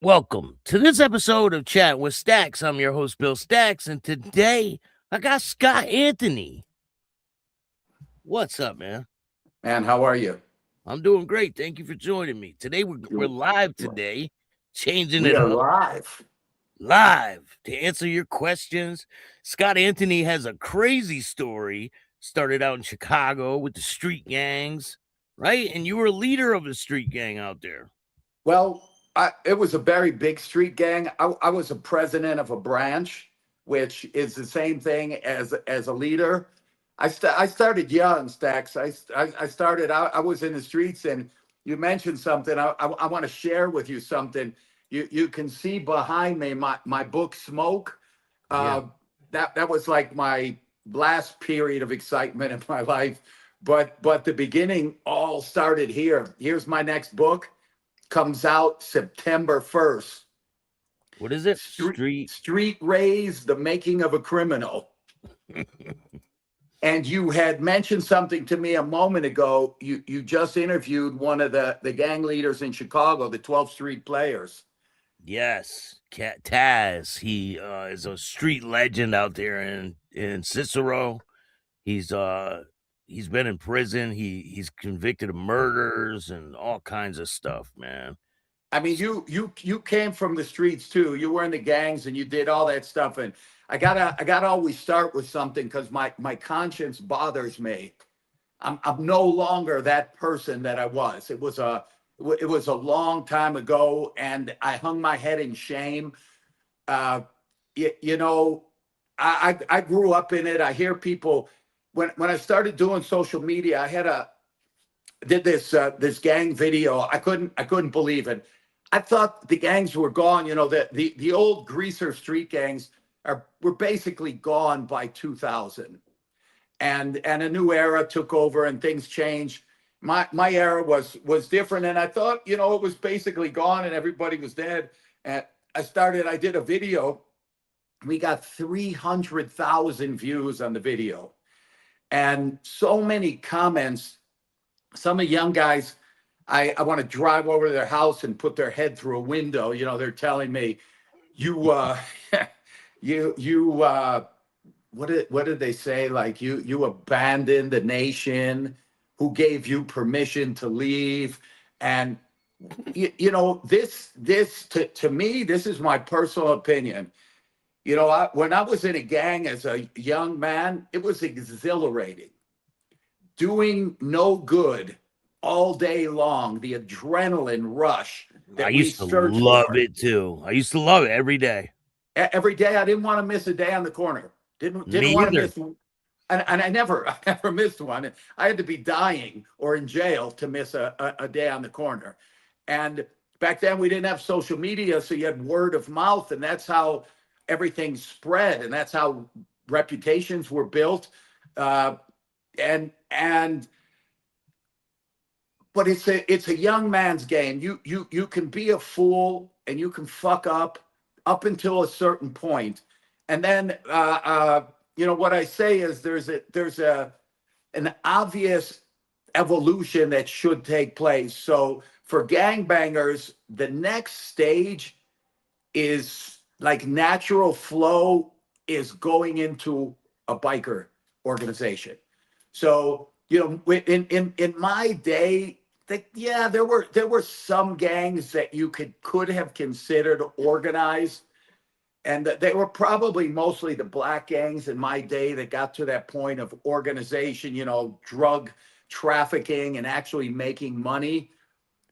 Welcome to this episode of Chattin With Staxx. I'm your host, Bill Staxx, and today I got Scott Anthony. What's up, man? Man, how are you? I'm doing great. Thank you for joining me. Today we're live today, changing We it are up live. to answer your questions. Scott Anthony has a crazy story. Started out in Chicago with the street gangs, right? And you were a leader of a street gang out there. Well, it was a very big street gang. I was a president of a branch, which is the same thing as a leader. I started young, Stax. I started out. I was in the streets, and you mentioned something. I want to share with you something. You can see behind me my book Smoke. Yeah. That was like my last period of excitement in my life. But the beginning all started here. Here's my next book. Comes out September 1st. What is it? Street Raised, The Making of a Criminal. And you had mentioned something to me a moment ago. You just interviewed one of the gang leaders in Chicago, the 12th Street Players. Yes, Taz. He is a street legend out there in Cicero. He's been in prison. He's convicted of murders and all kinds of stuff, man. I mean, you came from the streets too. You were in the gangs and you did all that stuff. And I gotta always start with something because my conscience bothers me. I'm no longer that person that I was. It was a long time ago, and I hung my head in shame. You know, I grew up in it. I hear people when I started doing social media. Did this gang video. I couldn't believe it. I thought the gangs were gone. You know, the old greaser street gangs were basically gone by 2000, and a new era took over and things changed. My era was different, and I thought, you know, it was basically gone and everybody was dead. And I did a video. We got 300,000 views on the video, and so many comments. Some of young guys, I want to drive over to their house and put their head through a window. You know, they're telling me, what did they say? Like you abandoned the nation. Who gave you permission to leave? And you know, this to me, this is my personal opinion. You know, when I was in a gang as a young man, it was exhilarating. Doing no good all day long, the adrenaline rush that I used to love it too. I used to love it every day. Every day, I didn't want to miss a day on the corner. Didn't Me want to either. miss, and I never missed one. I had to be dying or in jail to miss a day on the corner. And back then, we didn't have social media, so you had word of mouth, and that's how everything spread, and that's how reputations were built. And but it's a young man's game. You can be a fool and you can fuck up until a certain point, and then you know what I say is there's an obvious evolution that should take place. So for gangbangers, the next stage is like natural flow is going into a biker organization. So you know, in my day, yeah, there were some gangs that you could have considered organized, and they were probably mostly the black gangs in my day that got to that point of organization. You know, drug trafficking and actually making money.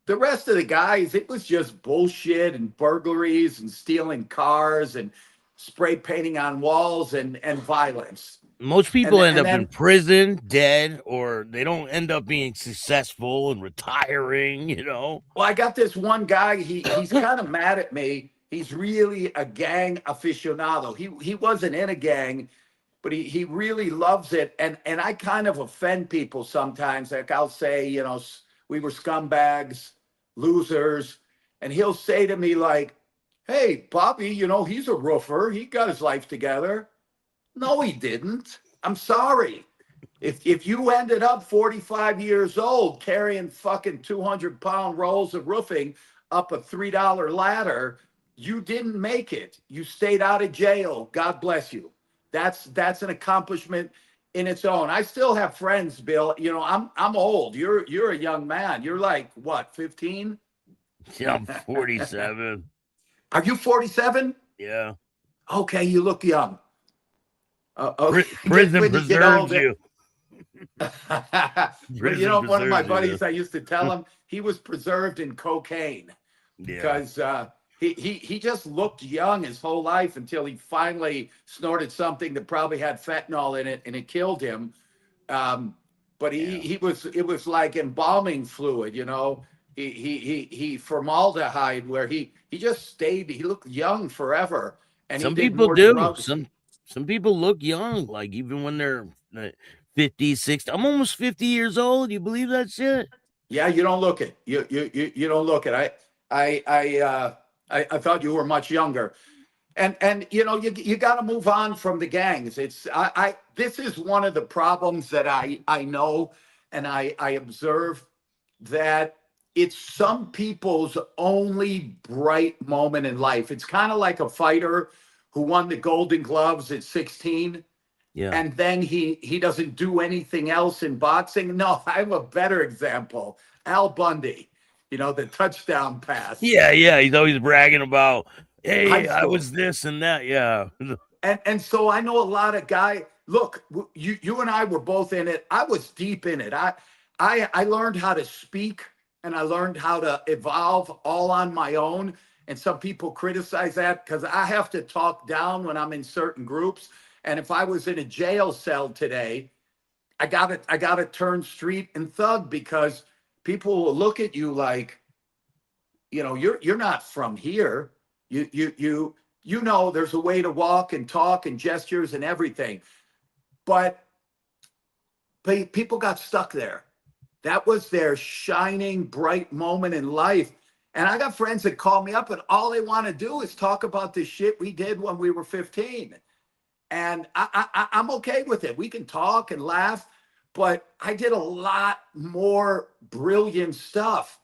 The rest of the guys, it was just bullshit and burglaries and stealing cars and spray painting on walls and violence. Most people end up then, in prison, dead, or they don't end up being successful and retiring, you know. Well, I got this one guy, he's kind of mad at me. He's really a gang aficionado. He wasn't in a gang, but he really loves it. And I kind of offend people sometimes. Like I'll say, you know, we were scumbags, losers. And he'll say to me like, hey, Bobby, you know, he's a roofer. He got his life together. No, he didn't. I'm sorry. If you ended up 45 years old carrying fucking 200-pound rolls of roofing, up a $3 ladder, you didn't make it. You stayed out of jail. God bless you. That's an accomplishment in its own. I still have friends, Bill. You know, I'm old. You're a young man. You're like what, 15? Yeah, I'm 47. Are you 47? Yeah. Okay, you look young. Okay, just Prison when you get preserves older. you. Well, you Prison know, one of my preserves you. buddies, I used to tell him he was preserved in cocaine Yeah. because he just looked young his whole life until he finally snorted something that probably had fentanyl in it and it killed him. Um, but Yeah. it was like embalming fluid, you know. He formaldehyde where he just stayed. He looked young forever, and he Some did people more do. drugs. Some people look young, like even when they're 50, 60. I'm almost 50 years old. You believe that shit? Yeah, you don't look it. You don't look it. I I uh I thought you were much younger. And you know, you got to move on from the gangs. It's I this is one of the problems that I know and I observe that it's some people's only bright moment in life. It's kind of like a fighter who won the Golden Gloves at 16 Yeah. and then he doesn't do anything else in boxing. No, I have a better example. Al Bundy, you know, the touchdown pass, Yeah, yeah. He's always bragging about, high hey, I school. was this and that. Yeah. And so I know a lot of guys. Look, you and I were both in it. I was deep in it. I learned how to speak and I learned how to evolve all on my own. And some people criticize that because I have to talk down when I'm in certain groups. And if I was in a jail cell today, I gotta turn street and thug because people will look at you like, you know, you're not from here. You know there's a way to walk and talk and gestures and everything. But people got stuck there. That was their shining bright moment in life. And I got friends that call me up and all they want to do is talk about the shit we did when we were 15. And I'm okay with it. We can talk and laugh, but I did a lot more brilliant stuff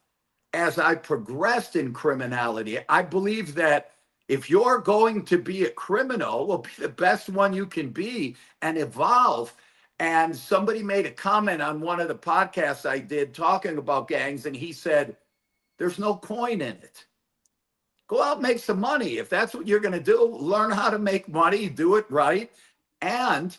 as I progressed in criminality. I believe that if you're going to be a criminal, well, be the best one you can be and evolve. And somebody made a comment on one of the podcasts I did talking about gangs, and he said, there's no coin in it. Go out and make some money. If that's what you're going to do, learn how to make money, do it right. And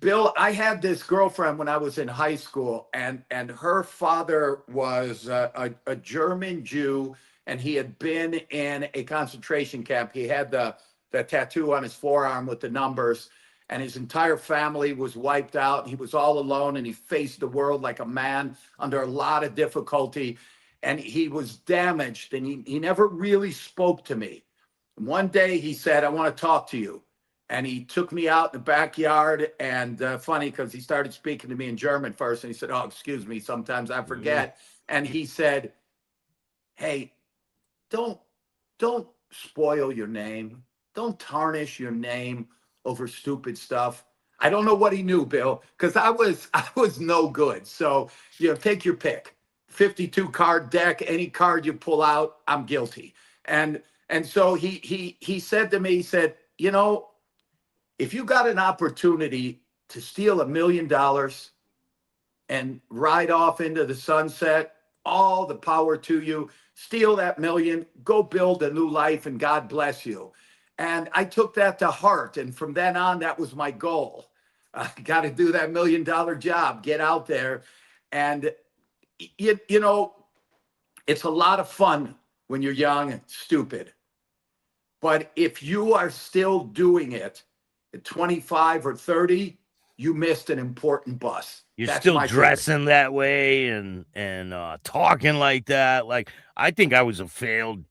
Bill, I had this girlfriend when I was in high school, and her father was a German Jew, and he had been in a concentration camp. He had the tattoo on his forearm with the numbers, and his entire family was wiped out. He was all alone, and he faced the world like a man under a lot of difficulty, and he was damaged, and he never really spoke to me. And one day he said, "I want to talk to you." And he took me out in the backyard. And funny because he started speaking to me in German first, and he said, "Oh, excuse me, sometimes I Mhm. forget." And he said, "Hey, don't don't spoil your name. Don't tarnish your name over stupid stuff." I don't know what he knew, Bill, because I was no good. So you know, take your pick. 52 card deck, any card you pull out, I'm guilty. And so he said to me, he said, you know, if you got an opportunity to steal $1 million and ride off into the sunset, all the power to you. Steal that million, go build a new life, and God bless you. And I took that to heart. And from then on, that was my goal. I got to do that $1 million job, get out there. And, you know, it's a lot of fun when you're young and stupid. But if you are still doing it at 25 or 30, you missed an important bus. You're That's still my theory. dressing that way and talking like that. Like I think I was a failed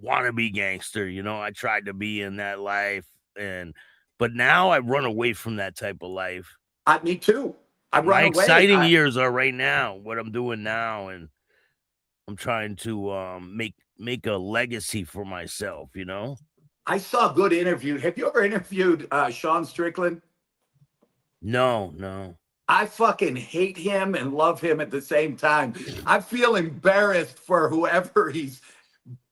wannabe gangster. You know, I tried to be in that life, and but now I run away from that type of life. Me too. I My run away. exciting years are right now, what I'm doing now, and I'm trying to make a legacy for myself. You know. I saw a good interview. Have you ever interviewed Sean Strickland? No, no. I fucking hate him and love him at the same time. I feel embarrassed for whoever he's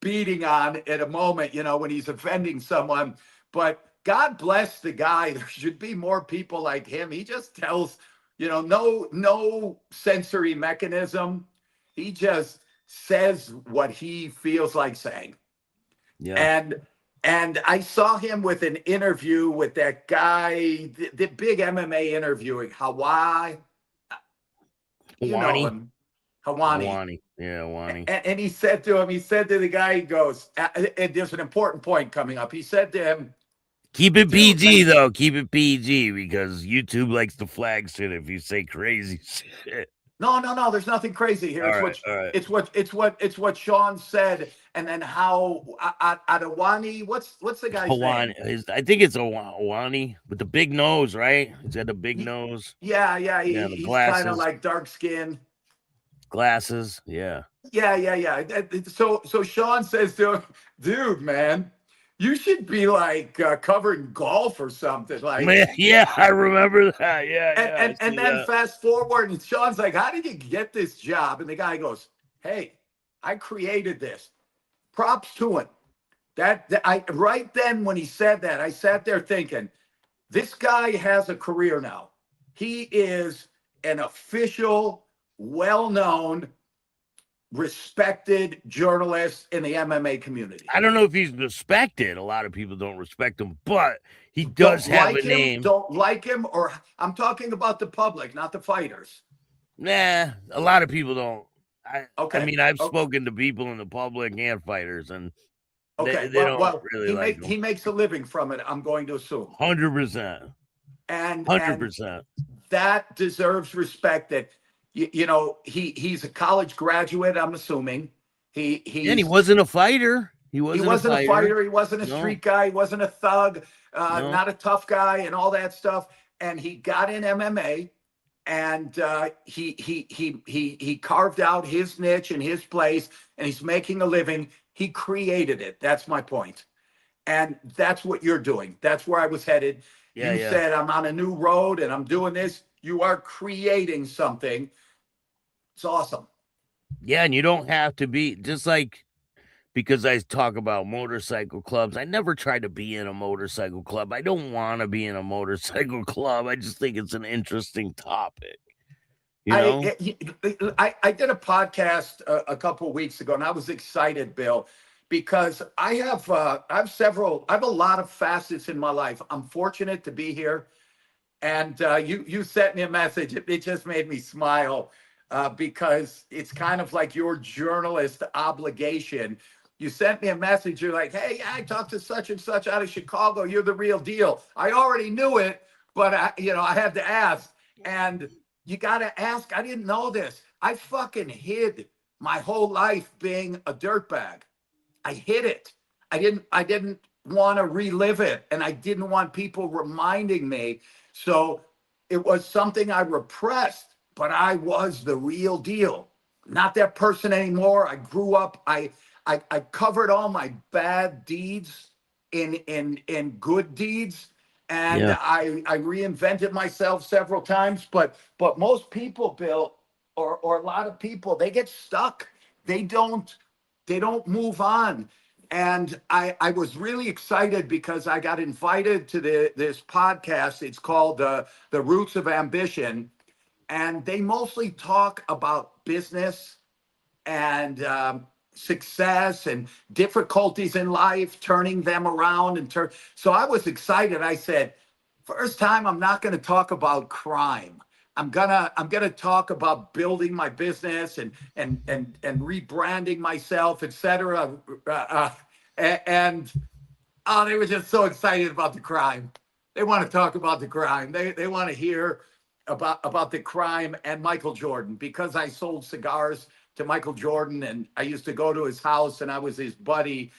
beating on at a moment, when he's offending someone. But God bless the guy. There should be more people like him. He just tells, no sensory mechanism. He just says what he feels like saying. Yeah. And I saw him with an interview with that guy, the big MMA interviewing Hawaii, you know Hawani. him, Hawani. Hawani. Yeah, Hawani. And he said to him, he said to the guy, he goes, and there's an important point coming up. He said to him, Keep it dude, PG though. Keep it PG because YouTube likes to flag shit if you say crazy shit. no, there's nothing crazy here. All It's right, what all right. it's what Sean said, and then how Adewani, what's the guy's Hawani. name? I think it's Hawani with the big nose, right? He's got the big He- nose. Yeah, Yeah, the he's kind of glasses. like dark skin. Glasses. Yeah. Yeah. So Sean says to him, dude, man, you should be like covering golf or something. Like, Man, yeah, I remember that. Yeah, and, yeah. I and, see and then that. fast forward, and Sean's like, how did you get this job? And the guy goes, hey, I created this. Props to him. That I right then when he said that, I sat there thinking, this guy has a career now. He is an official, well-known, respected journalist in the MMA community. I don't know if he's respected. A lot of people don't respect him, but he Don't does have like a him, name. don't like him, or I'm talking about the public, not the fighters. Nah, a lot of people don't. I Okay. mean, I've O- spoken to people in the public and fighters, and Okay. they Well, don't well, really like him. he makes a living from it, I'm going to assume. 100%. And 100%. that deserves respect. That he's a college graduate, I'm assuming. And he He's wasn't a fighter. He He wasn't a wasn't a fighter. fighter. He wasn't a No, street guy. He wasn't a thug, no. not a tough guy, and all that stuff. And he got in MMA, and he carved out his niche and his place, and he's making a living. He created it. That's my point, and that's what you're doing. That's where I was headed. Yeah, You yeah. said I'm on a new road and I'm doing this. You are creating something. It's awesome. Yeah, and you don't have to be just like because I talk about motorcycle clubs. I never try to be in a motorcycle club. I don't want to be in a motorcycle club. I just think it's an interesting topic, you I, know? I did a podcast a couple of weeks ago, and I was excited, Bill, because I have I have a lot of facets in my life. I'm fortunate to be here, and you sent me a message. It just made me smile because it's kind of like your journalist obligation. You sent me a message. You're like, hey, I talked to such and such out of Chicago. You're the real deal. I already knew it, but I had to ask. And you got to ask. I didn't know this. I fucking hid my whole life being a dirtbag. I hid it. I didn't want to relive it, and I didn't want people reminding me. So it was something I repressed, but I was the real deal. Not that person anymore. I grew up. I covered all my bad deeds in good deeds, and Yeah. I reinvented myself several times. But most people, Bill, or a lot of people, they get stuck. They don't move on. And I was really excited because I got invited to this podcast. It's called The Roots of Ambition. And they mostly talk about business and success and difficulties in life, turning them around So I was excited. I said, first time I'm not going to talk about crime. I'm gonna talk about building my business and rebranding myself, etc. And oh, they were just so excited about the crime. They want to talk about the crime. They want to hear about the crime and Michael Jordan, because I sold cigars to Michael Jordan and I used to go to his house and I was his buddy.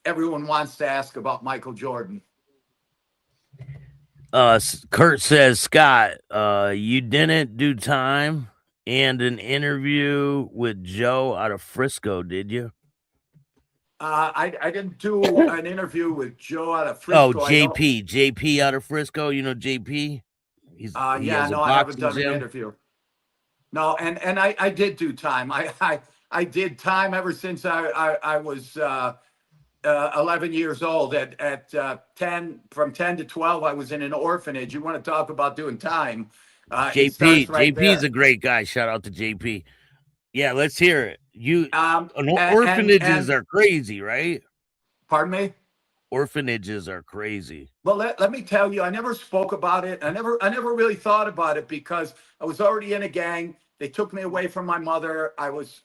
Everyone wants to ask about Michael Jordan. Kurt says, Scott, you didn't do time and an interview with Joe out of Frisco, did you? I didn't do an interview with Joe out of Oh, Frisco. I know. JP out of Frisco. You know JP. He Yeah, has a no, I haven't boxing done an gym. interview. No, and I did do time. I did time ever since I was 11 years old. At 10, from 10 to 12, I was in an orphanage. You want to talk about doing time? It starts right JP is there. a great guy. Shout out to JP. Yeah, let's hear it. Orphanages And are crazy, right? pardon me. Orphanages are crazy. Well, let me tell you, I never spoke about it. I never really thought about it because I was already in a gang. They took me away from my mother. I was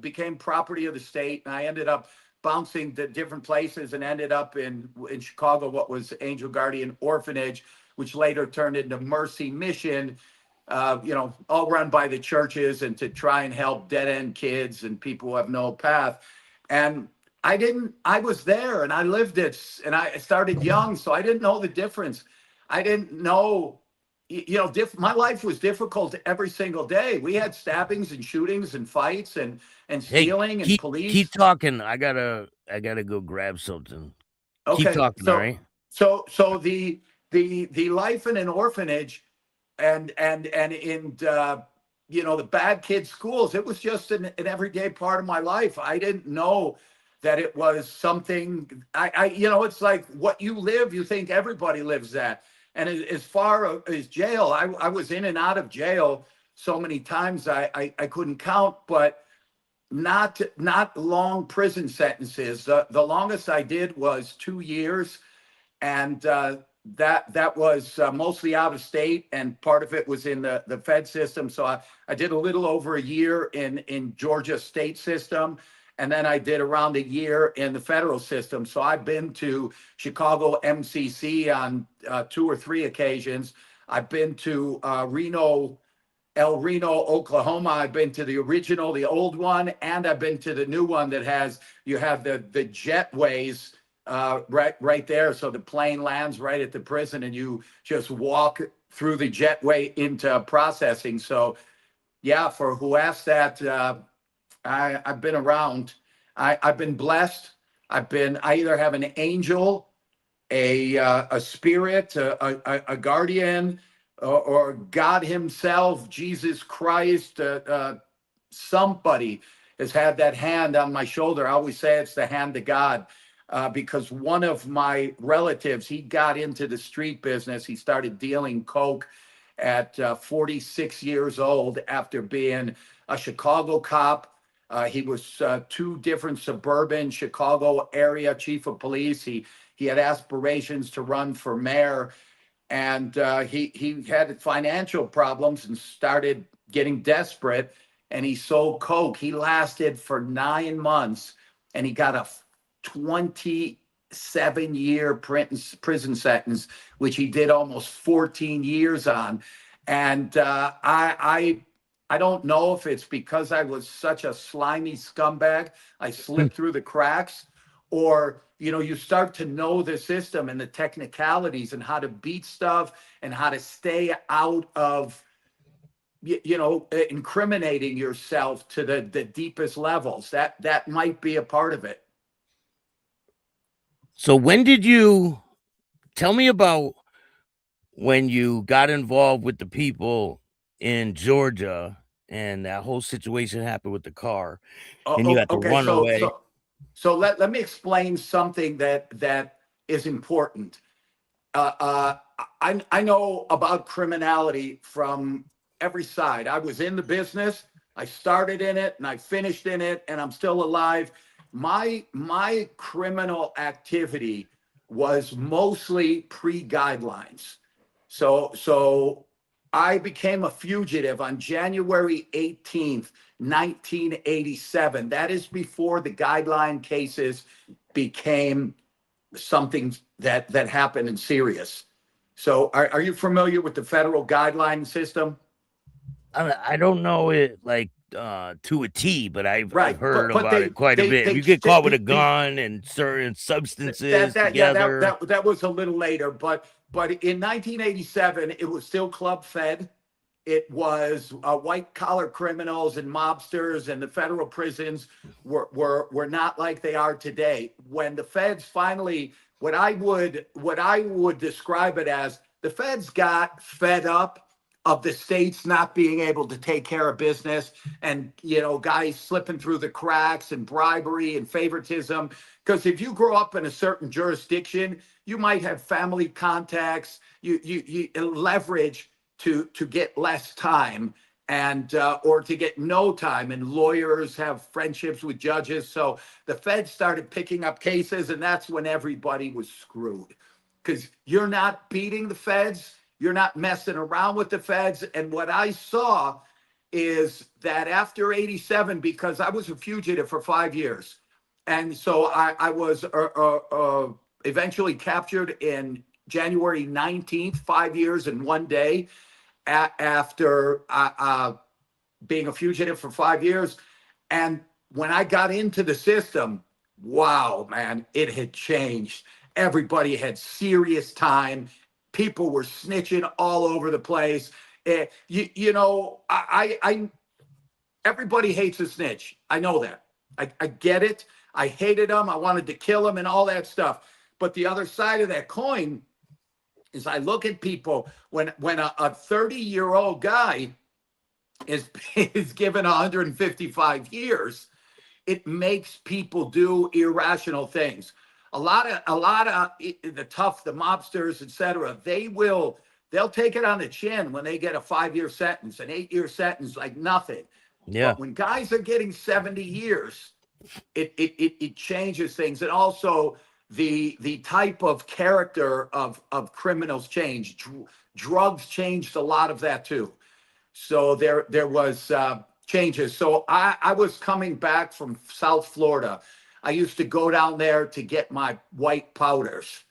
became property of the state, and I ended up bouncing to different places and ended up in Chicago, what was Angel Guardian Orphanage, which later turned into Mercy Mission. All run by the churches and to try and help dead end kids and people who have no path. And I was there and I lived it and I started young, so I didn't know the difference. I didn't know, my life was difficult every single day. We had stabbings and shootings and fights and Hey, stealing and keep police. talking. I gotta go grab something. Keep Okay. talking, all right? So the life in an orphanage and in the bad kids schools, it was just an everyday part of my life. I didn't know that it was something. It's like what you live, you think everybody lives that. And as far as jail, I was in and out of jail so many times I couldn't count. But not long prison sentences. The longest I did was 2 years, and that was mostly out of state, and part of it was in the Fed system. So I did a little over a year in Georgia state system, and then I did around a year in the federal system. So I've been to Chicago MCC on 2 or 3 occasions. I've been to El Reno, Oklahoma. I've been to the original, the old one, and I've been to the new one that you have the jetways right there. So the plane lands right at the prison, and you just walk through the jetway into processing. So yeah, for who asked that, I've been around. I've been blessed. I either have an angel, a spirit, a guardian, or God Himself, Jesus Christ. Somebody has had that hand on my shoulder. I always say it's the hand of God. Because one of my relatives, he got into the street business. He started dealing coke at 46 years old after being a Chicago cop. He was 2 different suburban Chicago area chief of police. He had aspirations to run for mayor, and he had financial problems and started getting desperate. And he sold coke. He lasted for 9 months, and he got a 27-year prison sentence, which he did almost 14 years on. And I don't know if it's because I was such a slimy scumbag, I slipped through the cracks, or you start to know the system and the technicalities and how to beat stuff and how to stay out of incriminating yourself to the deepest levels. That might be a part of it. So when did you tell me about when you got involved with the people in Georgia and that whole situation happened with the car and you had to Okay, run away? let me explain something that is important. I know about criminality from every side. I was in the business. I started in it and I finished in it, and I'm still alive. My criminal activity was mostly pre-guidelines. So I became a fugitive on January 18th, 1987. That is before the guideline cases became something that happened in serious. So are you familiar with the federal guideline system? I don't know it like to a T, but I've Right. heard But about it quite a bit. If you get caught with a gun and certain substances yeah, together, that was a little later, but in 1987 it was still club fed. It was white collar criminals and mobsters, and the federal prisons were not like they are today. When the feds finally, what I would describe it as The feds got fed up of the states not being able to take care of business, and guys slipping through the cracks and bribery and favoritism. Because if you grow up in a certain jurisdiction, you might have family contacts, you leverage to get less time, and or to get no time, and lawyers have friendships with judges. So the feds started picking up cases, and that's when everybody was screwed, because you're not beating the feds, you're not messing around with the feds. And what I saw is that after 87, because I was a fugitive for 5 years, and so I was eventually captured in January 19th, 5 years and one day after being a fugitive for 5 years. And when I got into the system, wow, man, it had changed. Everybody had serious time. People were snitching all over the place. Everybody hates a snitch. I know that. I get it. I hated them. I wanted to kill them and all that stuff. But the other side of that coin is, I look at people, when a 30-year-old guy is given 155 years, it makes people do irrational things. A lot of the mobsters, etc. They'll take it on the chin when they get a 5-year sentence, an 8-year sentence, like nothing. Yeah. But when guys are getting 70 years, it changes things. And also the type of character of criminals change. Drugs changed a lot of that too. So there was changes. So I was coming back from South Florida. I used to go down there to get my white powders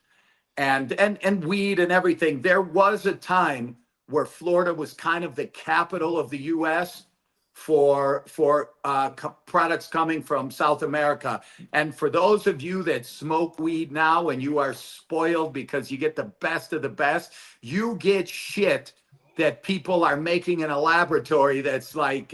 and weed and everything. There was a time where Florida was kind of the capital of the U.S. for products coming from South America. And for those of you that smoke weed now and you are spoiled because you get the best of the best, you get shit that people are making in a laboratory that's like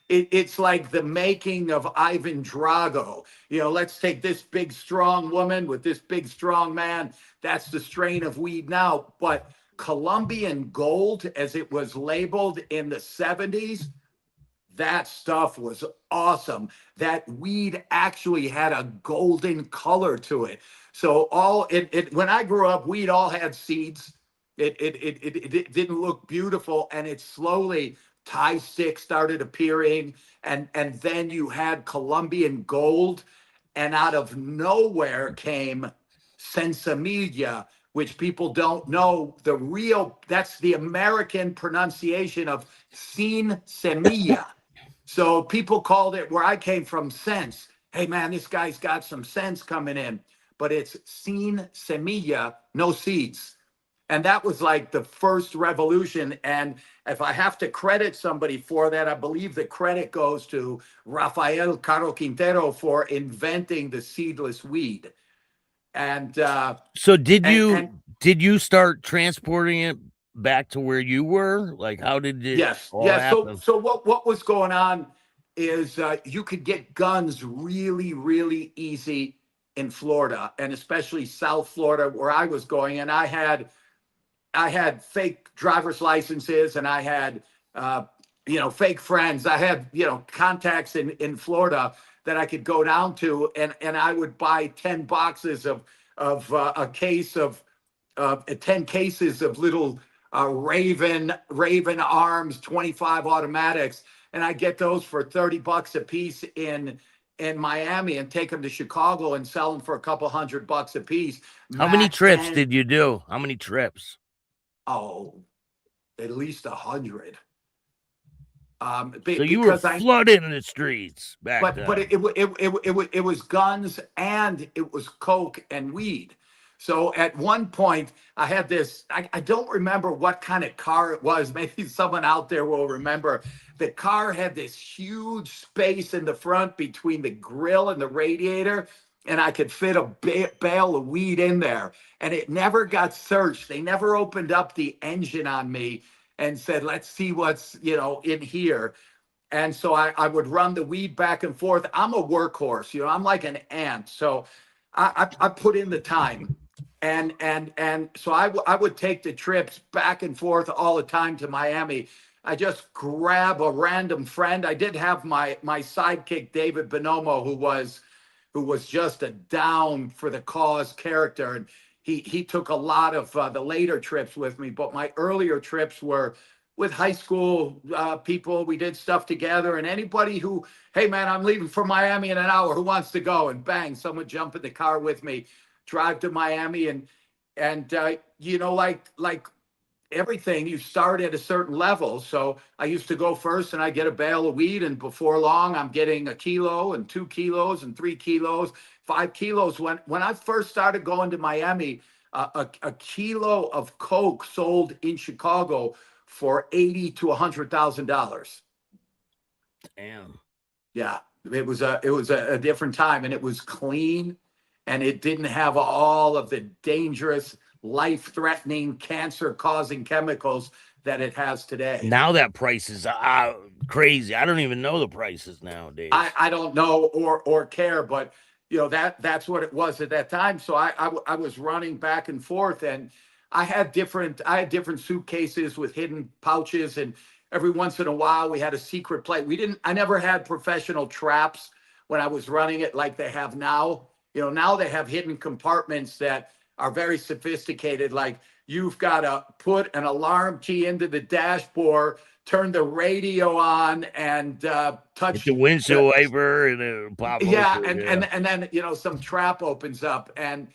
it's like the making of Ivan Drago. Let's take this big strong woman with this big strong man. That's the strain of weed now. But Colombian gold, as it was labeled in the 70s, that stuff was awesome. That weed actually had a golden color to it. So when I grew up, weed all had seeds. It didn't look beautiful, and it slowly, Thai stick started appearing, and then you had Colombian gold, and out of nowhere came Sensimilla, which people don't know. That's the American pronunciation of sin semilla. So people called it, where I came from, sense. Hey man, this guy's got some sense coming in. But it's sin semilla, no seeds. And that was like the first revolution. And if I have to credit somebody for that, I believe the credit goes to Rafael Caro Quintero for inventing the seedless weed. And so did you start transporting it back to where you were? Like, how did it yes, all yes. happen? So what was going on is you could get guns really, really easy in Florida, and especially South Florida, where I was going. And I had fake driver's licenses, and I had fake friends. I had contacts in Florida that I could go down to, and I would buy 10 boxes of a case of 10 cases of little Raven Arms 25 automatics, and I get those for $30 a piece in Miami, and take them to Chicago and sell them for a couple $100 a piece. How many Max trips 10. did you do? How many trips? Oh, at least 100. So you were Because flooding the streets back then. but it was guns, and it was coke and weed. So at one point I had this, I don't remember what kind of car it was. Maybe someone out there will remember. The car had this huge space in the front between the grill and the radiator, and I could fit a bale of weed in there. And it never got searched. They never opened up the engine on me and said, let's see what's in here. And so I would run the weed back and forth. I'm a workhorse, I'm like an ant. So I put in the time. And so I would take the trips back and forth all the time to Miami. I just grab a random friend. I did have my sidekick David Bonomo, who was just a down for the cause character, and he took a lot of the later trips with me. But my earlier trips were with high school people. We did stuff together, and anybody who, hey man, I'm leaving for Miami in an hour. Who wants to go? And bang, someone jump in the car with me, drive to Miami, and you know, like everything, you start at a certain level. So I used to go first and I get a bale of weed, and before long I'm getting a kilo and 2 kilos and 3 kilos, 5 kilos. When I first started going to Miami, a kilo of coke sold in Chicago for 80 to $100,000. Damn. Yeah, it was a different time, and it was clean, and it didn't have all of the dangerous, life-threatening, cancer-causing chemicals that it has today. Now that price is crazy. I don't even know the prices I, nowadays. I don't know or care, but you know that's what it was at that time. So I was running back and forth, and I had different suitcases with hidden pouches, and every once in a while we had a secret plate. I never had professional traps when I was running it like they have now. You know, now they have hidden compartments that are very sophisticated. Like you've got to put an alarm key into the dashboard, turn the radio on, and Hit the touch the, windshield wiper and it'll pop yeah, open. and Yeah. then some trap opens up, and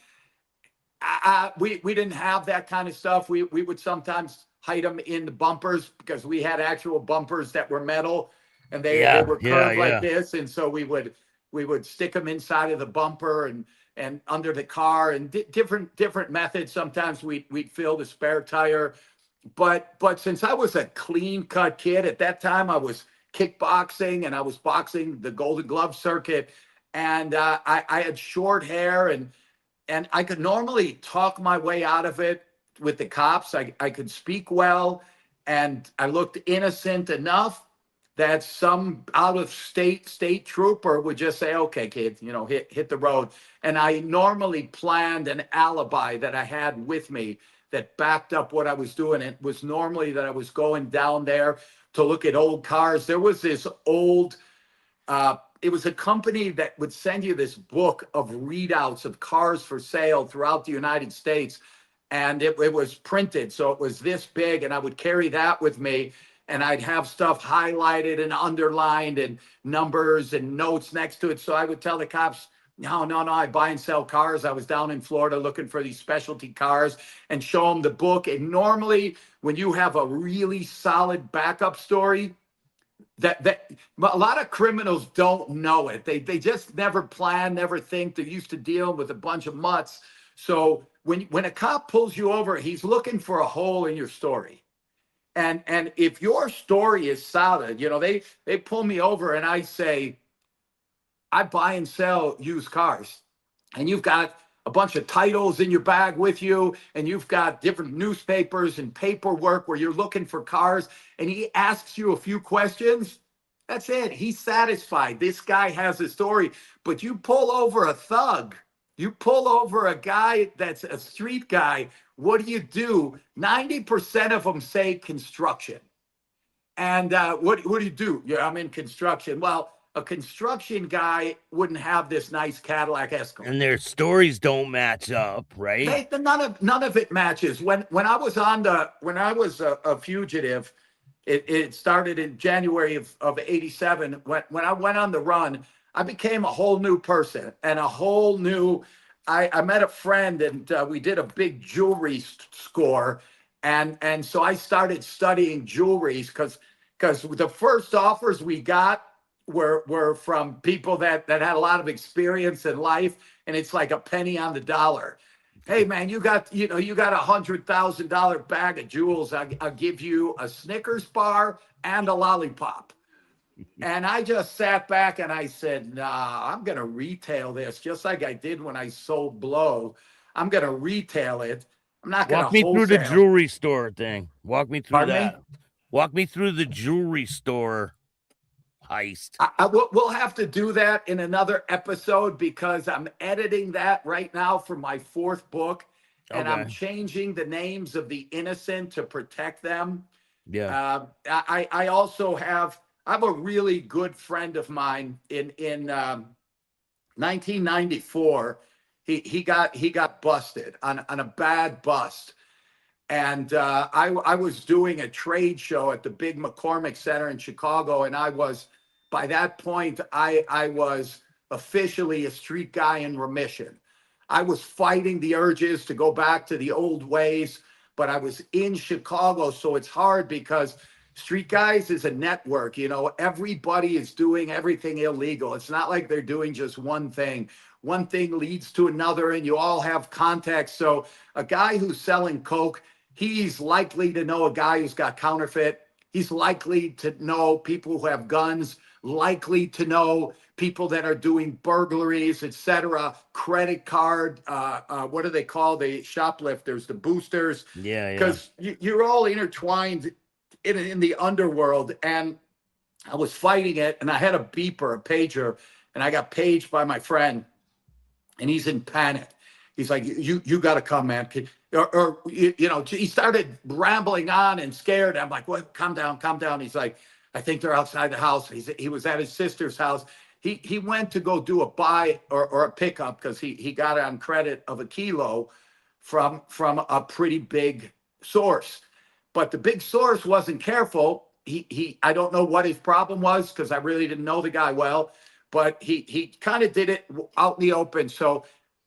we didn't have that kind of stuff. We would sometimes hide them in the bumpers because we had actual bumpers that were metal, and they Yeah. were Yeah. curved like Yeah. this, and so we would stick them inside of the bumper and under the car, and different methods. Sometimes we'd fill the spare tire, but since I was a clean cut kid at that time, I was kickboxing and I was boxing the Golden Glove circuit, and I had short hair, and I could normally talk my way out of it with the cops. I could speak well, and I looked innocent enough that some out of state trooper would just say, "Okay, kid, hit the road." And I normally planned an alibi that I had with me that backed up what I was doing. It was normally that I was going down there to look at old cars. There was this old it was a company that would send you this book of readouts of cars for sale throughout the United States. And it was printed. So it was this big. And I would carry that with me. And I'd have stuff highlighted and underlined and numbers and notes next to it. So I would tell the cops, no, no, no, I buy and sell cars. I was down in Florida looking for these specialty cars, and show them the book. And normally, when you have a really solid backup story, that a lot of criminals don't know it. They just never plan, never think. They're used to dealing with a bunch of mutts. So when a cop pulls you over, he's looking for a hole in your story. And if your story is solid, they pull me over and I say, I buy and sell used cars. And you've got a bunch of titles in your bag with you, and you've got different newspapers and paperwork where you're looking for cars, and he asks you a few questions. That's it. He's satisfied. This guy has a story. But you pull over a thug, you pull over a guy that's a street guy. What do? 90% of them say construction. And what do you do? Yeah, I'm in construction. Well, a construction guy wouldn't have this nice Cadillac Escalade. And their stories don't match up, right? None of it matches. When I was a fugitive, it started in January of '87. When I went on the run, I became a whole new person and a whole new. I met a friend, and we did a big jewelry score, and so I started studying jewelries because the first offers we got were from people that had a lot of experience in life, and it's like a penny on the dollar. Hey man, you got $100,000 bag of jewels. I'll give you a Snickers bar and a lollipop. And I just sat back and I said, nah, I'm gonna retail this just like I did when I sold blow. I'm gonna retail it. I'm not gonna Walk me through the wholesale. jewelry store thing. Walk me through Pardon me? that. Walk me through the jewelry store heist. We'll have to do that in another episode because I'm editing that right now for my fourth book. and I'm Okay. changing the names of the innocent to protect them. Yeah. I also I have a really good friend of mine in 1994. He got busted on a bad bust, and I was doing a trade show at the big McCormick Center in Chicago, and I was by that point I was officially a street guy in remission. I was fighting the urges to go back to the old ways, but I was in Chicago, so it's hard because Street Guys is a network. You know, everybody is doing everything illegal. It's not like they're doing just one thing. One thing leads to another, and you all have contacts. So a guy who's selling coke, he's likely to know a guy who's got counterfeit. He's likely to know people who have guns, likely to know people that are doing burglaries, etc. Credit card, what do they call the shoplifters, the boosters? Yeah. Yeah. Because you're all intertwined in the underworld. And I was fighting it, and I had a beeper, a pager, and I got paged by my friend, and he's in panic. He's like, you got to come, man. Or you know, he started rambling on and scared. I'm like, what? Calm down, calm down. He's like, I think they're outside the house. He was at his sister's house. He went to go do a buy or a pickup because he got it on credit of a kilo from a pretty big source. But the big source wasn't careful. He I don't know what his problem was because I really didn't know the guy well, but he kind of did it out in the open. So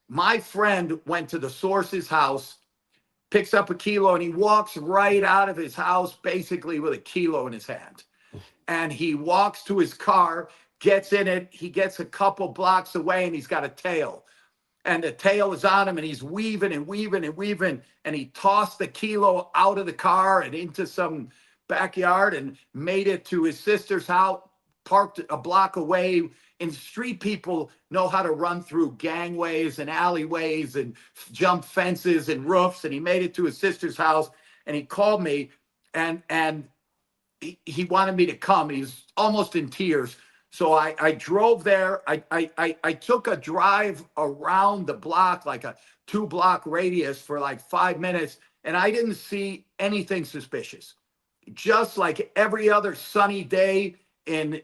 my friend went to the source's house, picks up a kilo, and he walks right out of his house basically with a kilo in his hand. And he walks to his car, gets in it. He gets a couple blocks away, and he's got a tail. And the tail is on him, and he's weaving and weaving and weaving. And he tossed the kilo out of the car and into some backyard and made it to his sister's house, parked a block away. And street people know how to run through gangways and alleyways and jump fences and roofs. And he made it to his sister's house, and he called me, and he wanted me to come. He was almost in tears. So I drove there. I took a drive around the block, like a 2-block radius for like 5 minutes, and I didn't see anything suspicious. Just like every other sunny day in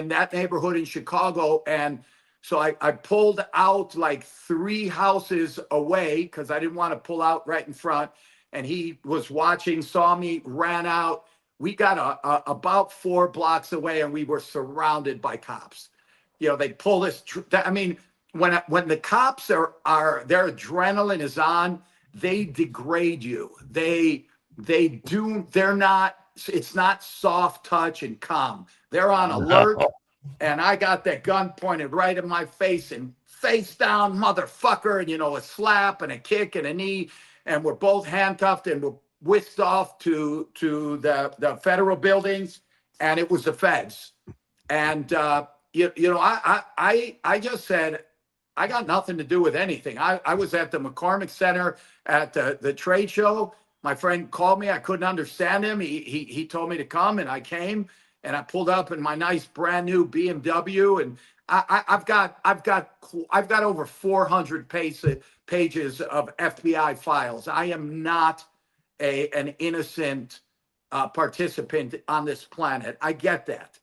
that neighborhood in Chicago. And so I pulled out like 3 houses away because I didn't want to pull out right in front. And he was watching, saw me, ran out. We got about 4 blocks away, and we were surrounded by cops. You know, they pull us. I mean, when the cops are their adrenaline is on, they degrade you. They're not. It's not soft touch and calm. They're on alert, No. and I got that gun pointed right in my face, and face down, motherfucker, and you know, a slap and a kick and a knee, and we're both handcuffed, and we're whisked off to the federal buildings, and it was the feds. And I just said, I got nothing to do with anything. I was at the McCormick Center at the trade show. My friend called me. I couldn't understand him. He told me to come, and I came, and I pulled up in my nice brand new BMW, and I've got over 400 pages of FBI files. I am not an innocent participant on this planet. I get that.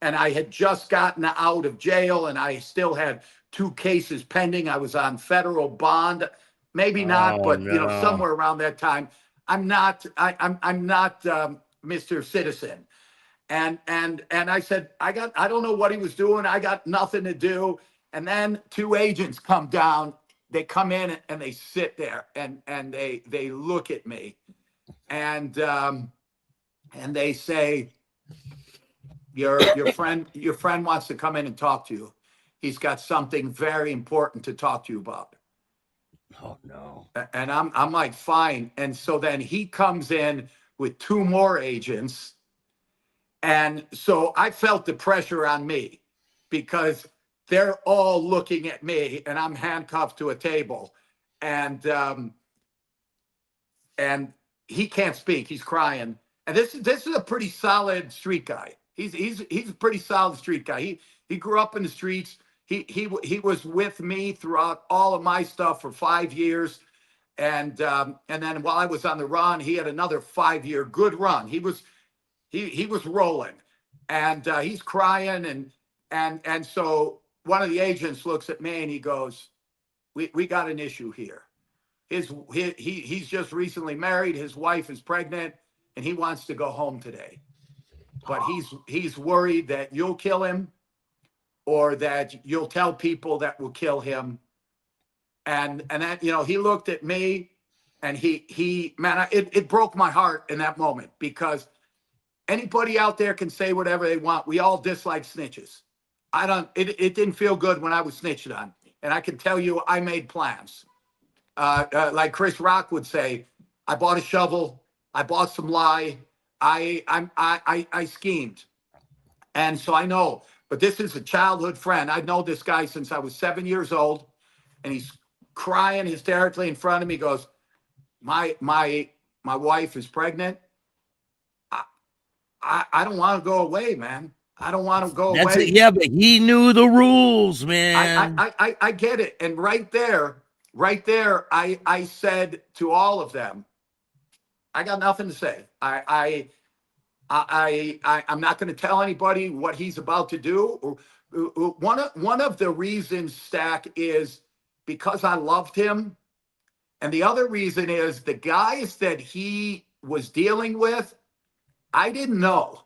And I had just gotten out of jail, and I still had 2 cases pending. I was on federal bond, maybe not, Oh but you know, no. somewhere around that time. I'm not Mr. Citizen. And I said, I don't know what he was doing. I got nothing to do. And then 2 agents come down. They come in, and they sit there, and they look at me, and they say, your friend wants to come in and talk to you. He's got something very important to talk to you about. Oh no. And I'm like, fine. And so then he comes in with 2 more agents. And so I felt the pressure on me because they're all looking at me, and I'm handcuffed to a table. And he can't speak. He's crying. And this is a pretty solid street guy. He's a pretty solid street guy. He grew up in the streets. He was with me throughout all of my stuff for 5 years. And then while I was on the run, he had another 5-year good run. He was rolling, and he's crying, and so one of the agents looks at me and he goes, "We got an issue here. He's just recently married. His wife is pregnant, and he wants to go home today. But he's worried that you'll kill him, or that you'll tell people that will kill him." And that, he looked at me, and it broke my heart in that moment, because anybody out there can say whatever they want. We all dislike snitches. It didn't feel good when I was snitched on. And I can tell you, I made plans. Like Chris Rock would say, I bought a shovel, I bought some lye, I schemed. And so I know, but this is a childhood friend. I know this guy since I was 7 years old, and he's crying hysterically in front of me. He goes, my wife is pregnant. I don't want to go away, man. I don't want to go away. Yeah, but he knew the rules, man. I get it. And right there, I said to all of them, I got nothing to say. I'm not going to tell anybody what he's about to do. One of the reasons, Stack, is because I loved him. And the other reason is the guys that he was dealing with, I didn't know.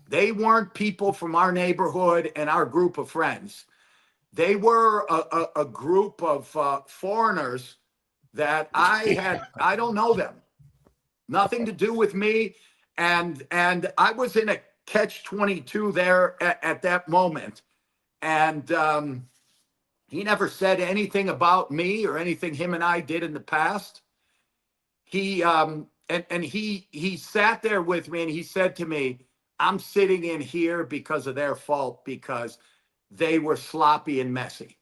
They weren't people from our neighborhood and our group of friends. They were a group of foreigners that I don't know them. Nothing to do with me. And I was in a catch-22 there at that moment. And he never said anything about me or anything him and I did in the past. He sat there with me, and he said to me, I'm sitting in here because of their fault, because they were sloppy and messy.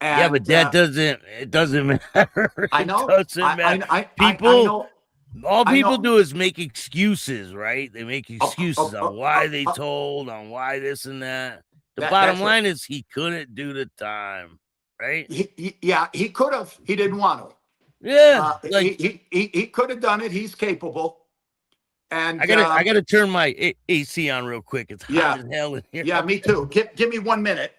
And, yeah, but it doesn't matter. I know. It doesn't matter. People, all people do is make excuses, right? They make excuses on why they told, on why this and that. The bottom line is he couldn't do the time, right? He could have. He didn't want to. Yeah, he could have done it. He's capable. And I gotta turn my AC on real quick. It's hot as hell in here. Yeah, me too. Give me 1 minute.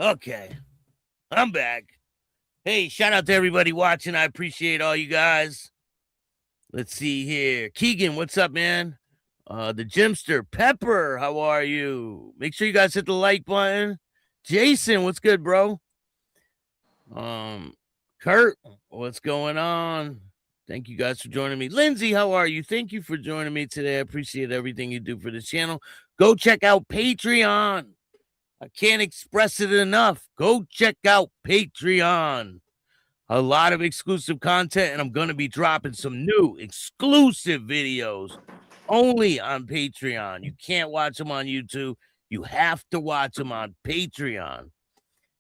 Okay, I'm back. Hey, shout out to everybody watching. I appreciate all you guys. Let's see here. Keegan, what's up, man? The Jimster, Pepper, how are you? Make sure you guys hit the like button. Jason, what's good, bro? Kurt, what's going on? Thank you guys for joining me. Lindsay, how are you? Thank you for joining me today. I appreciate everything you do for the channel. Go check out Patreon. I can't express it enough. Go check out Patreon. A lot of exclusive content, and I'm going to be dropping some new exclusive videos only on Patreon. You can't watch them on YouTube. You have to watch them on Patreon.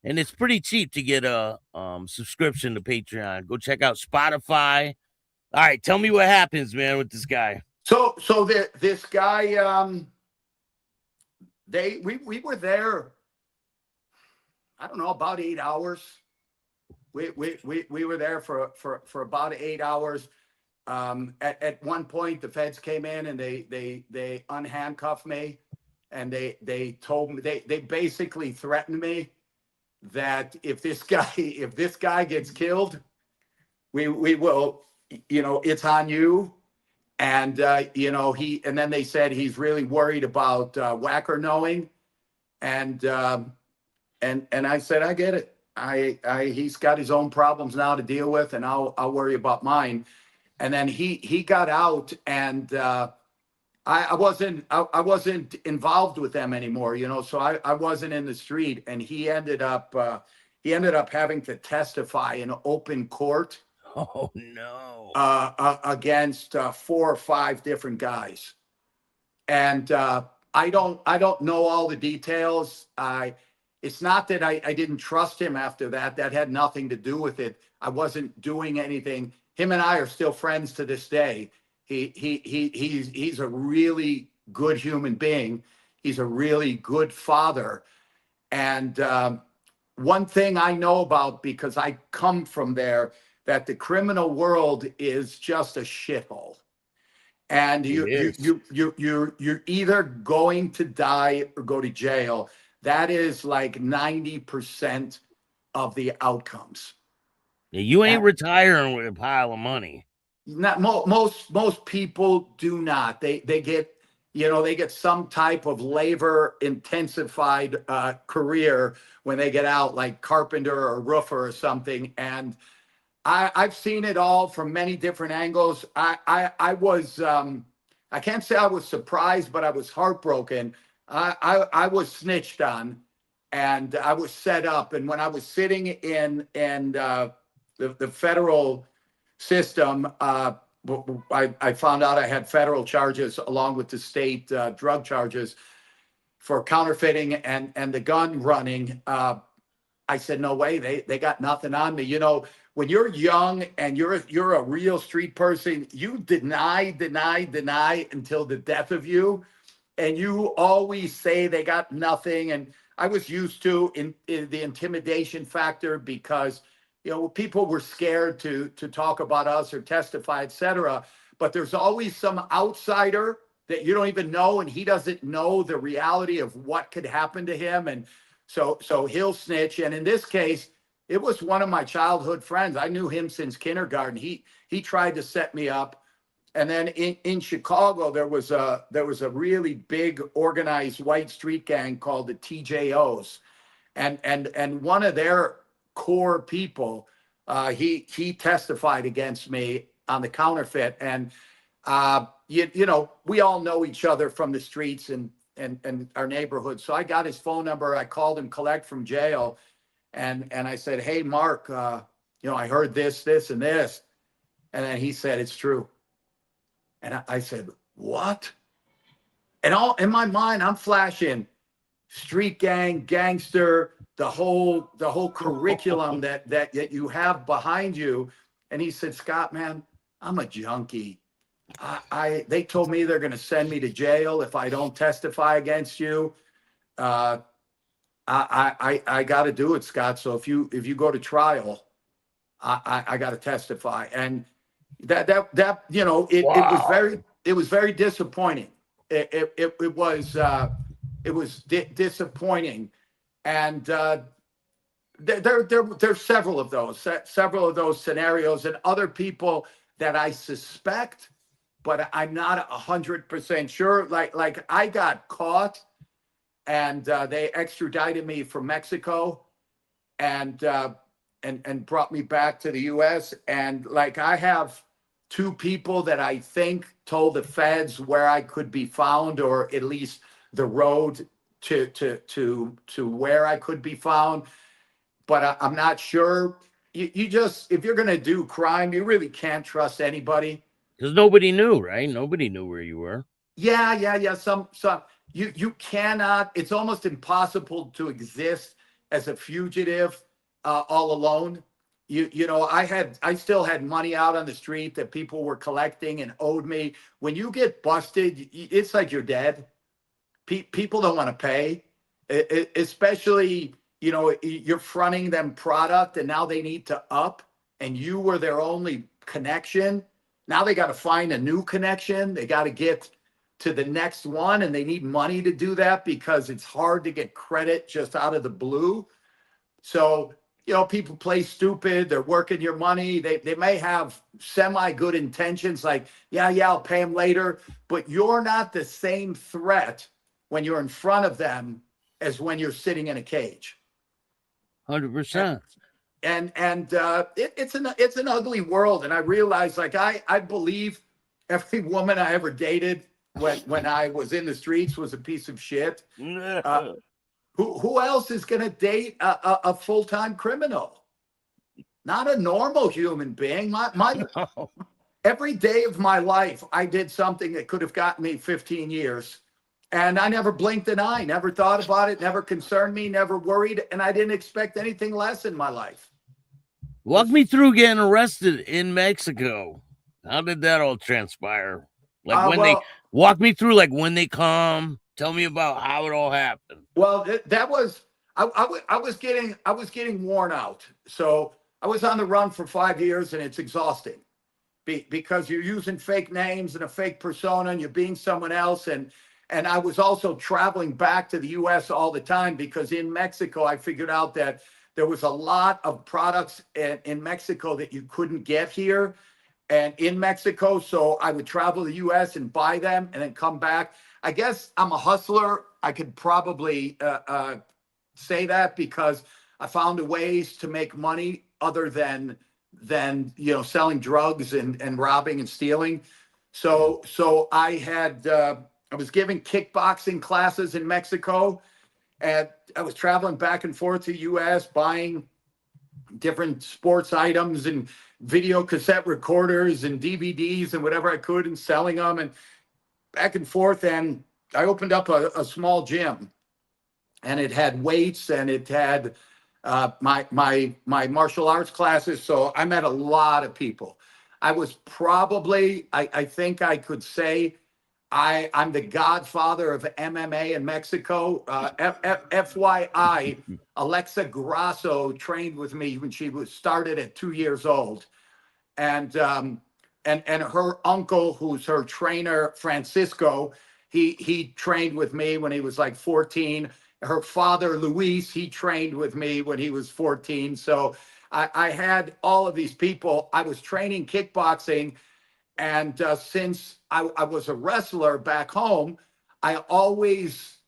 And it's pretty cheap to get a subscription to Patreon. Go check out Spotify. All right, tell me what happens, man, with this guy. So this guy, we were there, I don't know, about 8 hours. We were there for about 8 hours. At one point, the feds came in and they unhandcuffed me, and they told me, they basically threatened me that if this guy gets killed, we will, it's on you. And and then they said he's really worried about Wacker knowing, and I said, I get it. He's got his own problems now to deal with, and I'll worry about mine. And then he got out, and I wasn't involved with them anymore, so I wasn't in the street, and he ended up having to testify in open court. Oh no! Against 4 or 5 different guys, and I don't know all the details. It's not that I didn't trust him after that. That had nothing to do with it. I wasn't doing anything. Him and I are still friends to this day. He's a really good human being. He's a really good father. And one thing I know about, because I come from there, that the criminal world is just a shithole. And It is. you're either going to die or go to jail. That is like 90% of the outcomes. Yeah, you And ain't retiring with a pile of money. not most people do not. They get, they get some type of labor intensified career when they get out, like carpenter or roofer or something. And I've seen it all from many different angles. I was I can't say I was surprised, but I was heartbroken. I was snitched on, and I was set up. And when I was sitting in the federal system, I found out I had federal charges along with the state drug charges for counterfeiting and the gun running. I said, no way, they got nothing on me. When you're young and you're a real street person, you deny until the death of you, and you always say they got nothing. And I was used to in the intimidation factor, because people were scared to talk about us or testify, etc. But there's always some outsider that you don't even know, and he doesn't know the reality of what could happen to him, and so he'll snitch. And in this case, it was one of my childhood friends. I knew him since kindergarten. He tried to set me up. And then in Chicago, there was a really big organized white street gang called the TJOs. And one of their core people, he testified against me on the counterfeit. And we all know each other from the streets and our neighborhood. So I got his phone number. I called him collect from jail. And I said, hey, Mark, I heard this, and this. And then he said, it's true. And I said, what? And all in my mind, I'm flashing street gang, gangster, the whole curriculum that you have behind you. And he said, Scott, man, I'm a junkie. They told me they're going to send me to jail if I don't testify against you. I got to do it, Scott. So if you go to trial, I got to testify. And that it was very disappointing. It was disappointing. And there's several of those scenarios, and other people that I suspect, but I'm not 100% sure. Like I got caught, and they extradited me from Mexico, and brought me back to the U.S. And like I have two people that I think told the feds where I could be found, or at least the road to where I could be found. But I'm not sure. You just, if you're going to do crime, you really can't trust anybody. Because nobody knew, right? Nobody knew where you were. Yeah. Some you cannot. It's almost impossible to exist as a fugitive all alone. I still had money out on the street that people were collecting and owed me. When you get busted, it's like you're dead. People don't want to pay, especially you're fronting them product, and now they need to up, and you were their only connection. Now they got to find a new connection. They got to get to the next one, and they need money to do that because it's hard to get credit just out of the blue. So, people play stupid. They're working your money. They may have semi-good intentions, like, yeah, I'll pay them later. But you're not the same threat when you're in front of them as when you're sitting in a cage. 100%. And it's an ugly world. And I realized, like, I believe every woman I ever dated when I was in the streets was a piece of shit. Who else is going to date a full-time criminal? Not a normal human being. No. Every day of my life, I did something that could have gotten me 15 years. And I never blinked an eye, never thought about it, never concerned me, never worried. And I didn't expect anything less in my life. Walk me through getting arrested in Mexico. How did that all transpire? Like when they Well, walk me through, like when they come, tell me about how it all happened. that was I was getting worn out. So I was on the run for 5 years, and it's exhausting because you're using fake names and a fake persona, and you're being someone else. And I was also traveling back to the U.S. all the time because in Mexico I figured out that there was a lot of products in Mexico that you couldn't get here and in Mexico. So I would travel to the US and buy them and then come back. I guess I'm a hustler. I could probably say that because I found ways to make money other than selling drugs and robbing and stealing. Yeah. So I was giving kickboxing classes in Mexico, and I was traveling back and forth to the US buying different sports items and video cassette recorders and DVDs and whatever I could and selling them and back and forth. And I opened up a small gym, and it had weights and it had my martial arts classes. So I met a lot of people. I was probably, I think I could say, I'm the godfather of MMA in Mexico. FYI, Alexa Grasso trained with me when she was started at 2 years old, and and her uncle, who's her trainer, Francisco, he trained with me when he was like 14. Her father, Luis, he trained with me when he was 14. So I had all of these people. I was training kickboxing, and since I was a wrestler back home, I always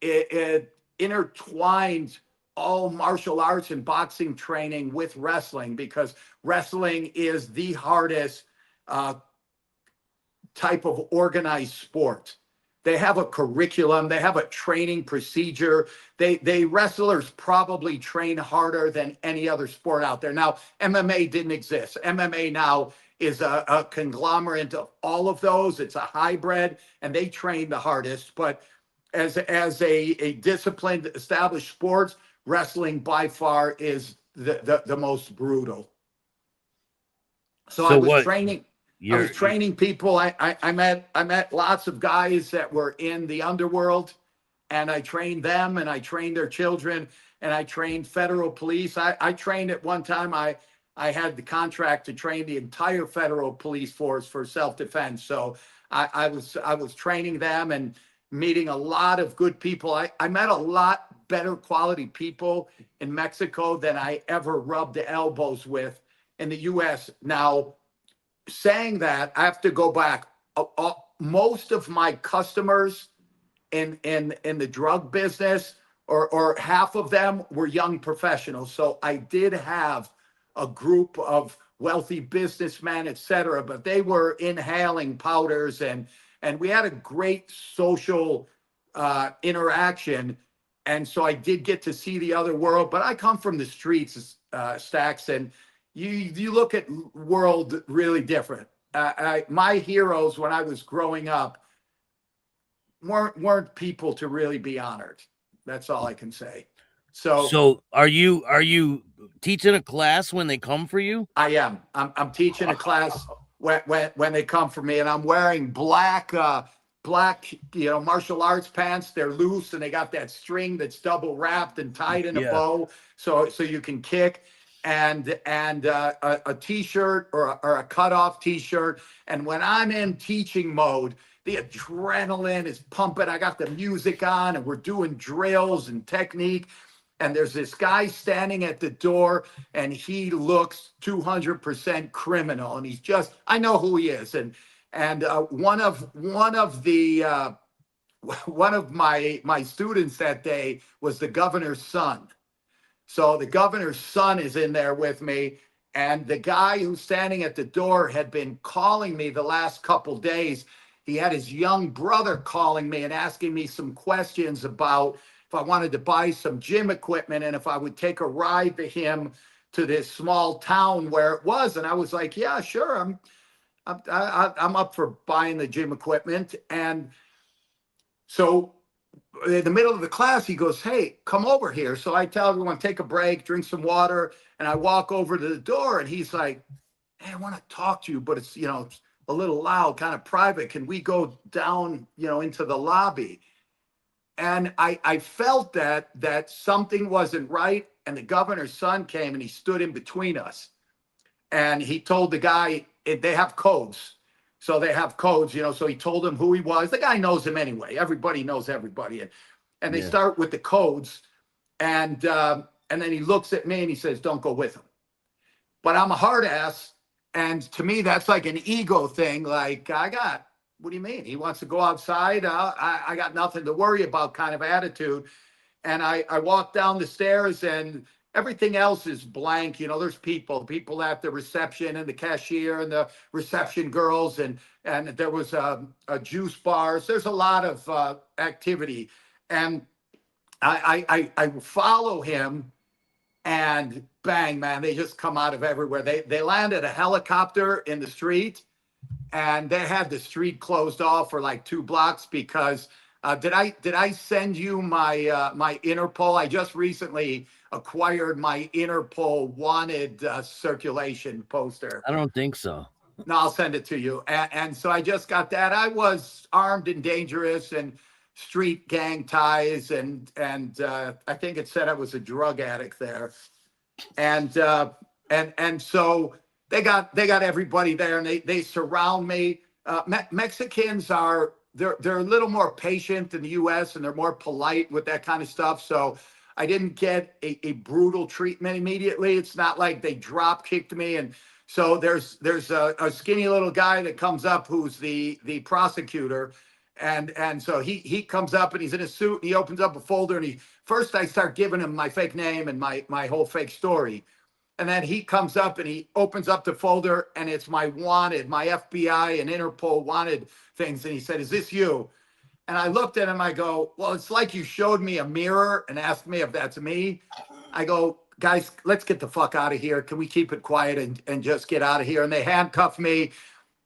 it intertwined all martial arts and boxing training with wrestling because wrestling is the hardest uh, type of organized sport. They have a curriculum, they have a training procedure. They wrestlers probably train harder than any other sport out there. Now, MMA didn't exist. MMA now is a conglomerate of all of those. It's a hybrid, and they train the hardest. But as a disciplined, established sports, wrestling by far is the most brutal. So So what I was you're training people. I met lots of guys that were in the underworld, and I trained them, and I trained their children, and I trained federal police. I trained at one time. I had the contract to train the entire federal police force for self-defense. So I was training them and meeting a lot of good people. I met a lot better quality people in Mexico than I ever rubbed elbows with in the US. Now, saying that, I have to go back. Most of my customers in the drug business, or half of them, were young professionals. So I did have a group of wealthy businessmen, et cetera, but they were inhaling powders, and we had a great social interaction. And so I did get to see the other world, but I come from the streets, Staxx, and you look at world really different. My heroes when I was growing up weren't people to really be honored. That's all I can say. So so are you teaching a class when they come for you? I am. I'm teaching a class when they come for me, and I'm wearing black martial arts pants. They're loose, and they got that string that's double wrapped and tied in a Yeah. bow, so you can kick. And a t-shirt or a cutoff t-shirt. And when I'm in teaching mode, the adrenaline is pumping. I got the music on, and we're doing drills and technique. And there's this guy standing at the door, and he looks 200% criminal. And I know who he is. And one of the one of my students that day was the governor's son. So the governor's son is in there with me. And the guy who's standing at the door had been calling me the last couple days. He had his young brother calling me and asking me some questions about if I wanted to buy some gym equipment and if I would take a ride to him to this small town where it was. And I was like, yeah, sure. I'm up for buying the gym equipment. And so in the middle of the class, he goes, hey, come over here. So I tell everyone, take a break, drink some water. And I walk over to the door, and he's like, hey, I want to talk to you, but it's, it's a little loud, kind of private. Can we go down, into the lobby? And I felt that something wasn't right. And the governor's son came and he stood in between us. And he told the guy, they have codes. So they have codes, so he told him who he was. The guy knows him anyway. Everybody knows everybody. And they Yeah. start with the codes. And then he looks at me and he says, don't go with him. But I'm a hard ass. And to me, that's like an ego thing. Like, what do you mean? He wants to go outside. I got nothing to worry about kind of attitude. And I walk down the stairs and everything else is blank. There's people at the reception and the cashier and the reception girls. And there was a juice bars. There's a lot of activity. And I follow him, and bang, man, they just come out of everywhere. They landed a helicopter in the street, and they had the street closed off for like 2 blocks because did I send you my Interpol? I just recently acquired my Interpol wanted circulation poster. I don't think so. No, I'll send it to you. And so I just got that. I was armed and dangerous and street gang ties, and I think it said I was a drug addict there. And so they got everybody there, and they surround me. Mexicans they're a little more patient than the U.S. and they're more polite with that kind of stuff. So I didn't get a brutal treatment immediately. It's not like they drop kicked me. And so there's a skinny little guy that comes up who's the prosecutor. And so he comes up and he's in a suit and he opens up a folder, and first I start giving him my fake name and my whole fake story. And then he comes up and he opens up the folder, and it's my wanted, my FBI and Interpol wanted things. And he said, "Is this you?" And I looked at him, I go, "Well, it's like you showed me a mirror and asked me if that's me." I go, "Guys, let's get the fuck out of here. Can we keep it quiet and just get out of here?" And they handcuffed me,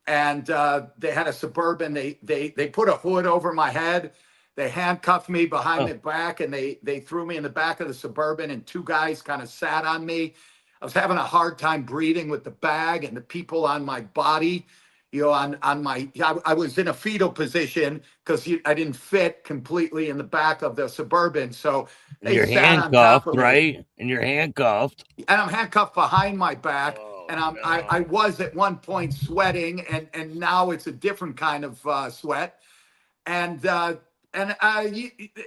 and they had a Suburban. They put a hood over my head. They handcuffed me behind my back, and they threw me in the back of the Suburban, and 2 guys kind of sat on me. I was having a hard time breathing with the bag and the people on my body, I was in a fetal position because I didn't fit completely in the back of the Suburban. So they You're sat on top handcuffed, of me. right? And you're handcuffed. And I'm handcuffed behind my back. Oh, And no. I was at one point sweating, and now it's a different kind of sweat. And my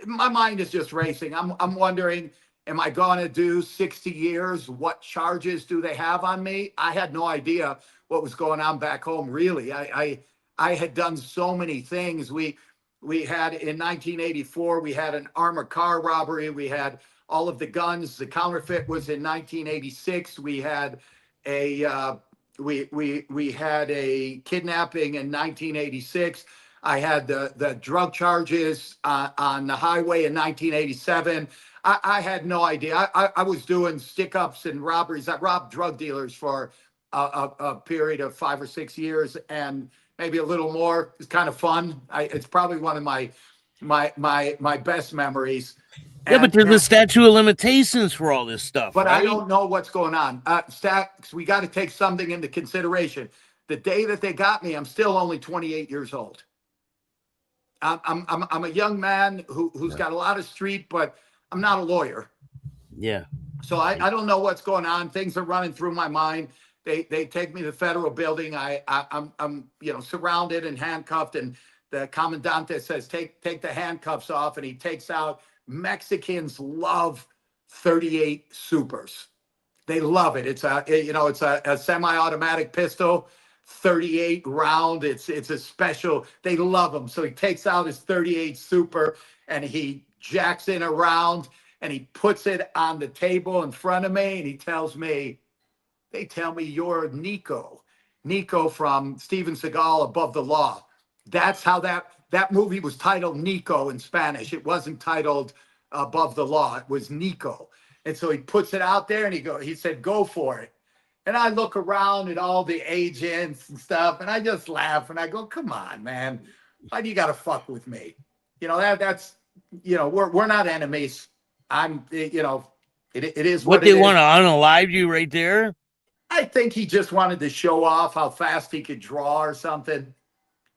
mind is just racing. I'm wondering, am I going to do 60 years? What charges do they have on me? I had no idea what was going on back home, really. I had done so many things. We had, in 1984, we had an armored car robbery. We had all of the guns. The counterfeit was in 1986. We had we had a kidnapping in 1986. I had the drug charges on the highway in 1987. I had no idea. I was doing stick-ups and robberies. I robbed drug dealers for a period of 5 or 6 years, and maybe a little more. It's kind of fun. It's probably one of my best memories. Yeah, but there's a statute of limitations for all this stuff, but right? I don't know what's going on. Staxx, we got to take something into consideration. The day that they got me, I'm still only 28 years old. I'm a young man who's got a lot of street, but I'm not a lawyer. Yeah. So I don't know what's going on. Things are running through my mind. They take me to the federal building. I'm surrounded and handcuffed, and the commandante says, take the handcuffs off, and he takes out. Mexicans love 38 supers. They love it. It's a semi-automatic pistol, 38 round. It's a special. They love them. So he takes out his 38 super and he jacks in a round and he puts it on the table in front of me, and he tells me, they tell me you're Nico from Steven Seagal, Above the Law. That's how that movie was titled Nico in Spanish. It wasn't titled Above the Law. It was Nico. And so he puts it out there, and he said, go for it. And I look around at all the agents and stuff, and I just laugh, and I go, come on, man. Why do you got to fuck with me? That's we're not enemies. It is What it they is. want to unalive you right there? I think he just wanted to show off how fast he could draw or something.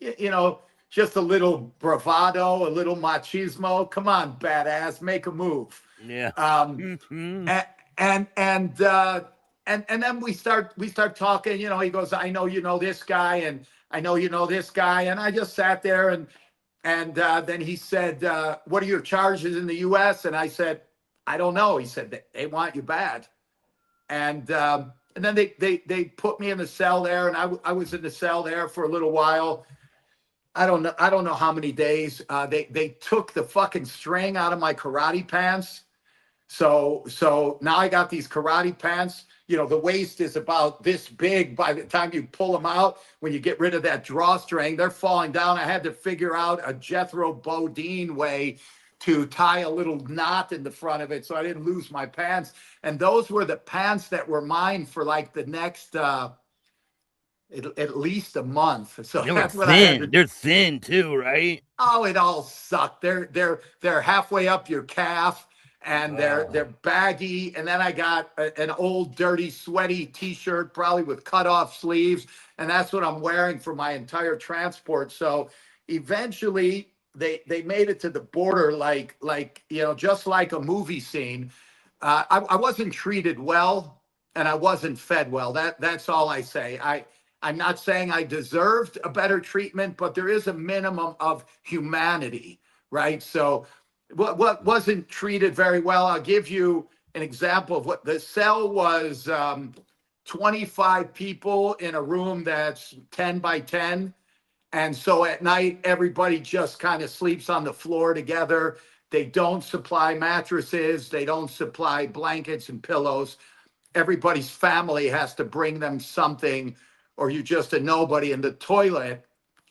You know, just a little bravado, a little machismo. Come on, badass, make a move. Yeah. Um, Mhm. and and then we start talking. You know, he goes, I know you know this guy, and I know you know this guy, and I just sat there and then he said, what are your charges in the U.S.? And I said, I don't know. He said they want you bad, and then they put me in the cell there, and I was in the cell there for a little while. I don't know how many days. They took the fucking string out of my karate pants. So now I got these karate pants. You know, the waist is about this big by the time you pull them out. When you get rid of that drawstring, they're falling down. I had to figure out a Jethro Bodine way to tie a little knot in the front of it so I didn't lose my pants. And those were the pants that were mine for like the next at least a month. So They were that's what I had thin. to. They're thin too, right? Oh, it all sucked. They're halfway up your calf, and they're Oh, baggy. And then I got an old, dirty, sweaty T-shirt, probably with cut off sleeves, and that's what I'm wearing for my entire transport. So eventually, they made it to the border, like you know, just like a movie scene. I wasn't treated well, and I wasn't fed well. That's all I say. I'm not saying I deserved a better treatment, but there is a minimum of humanity, right? So, what wasn't treated very well? I'll give you an example of what the cell was. 25 people in a room that's 10 by 10. And so at night, everybody just kind of sleeps on the floor together. They don't supply mattresses, they don't supply blankets and pillows. Everybody's family has to bring them something, or you're just a nobody. And the toilet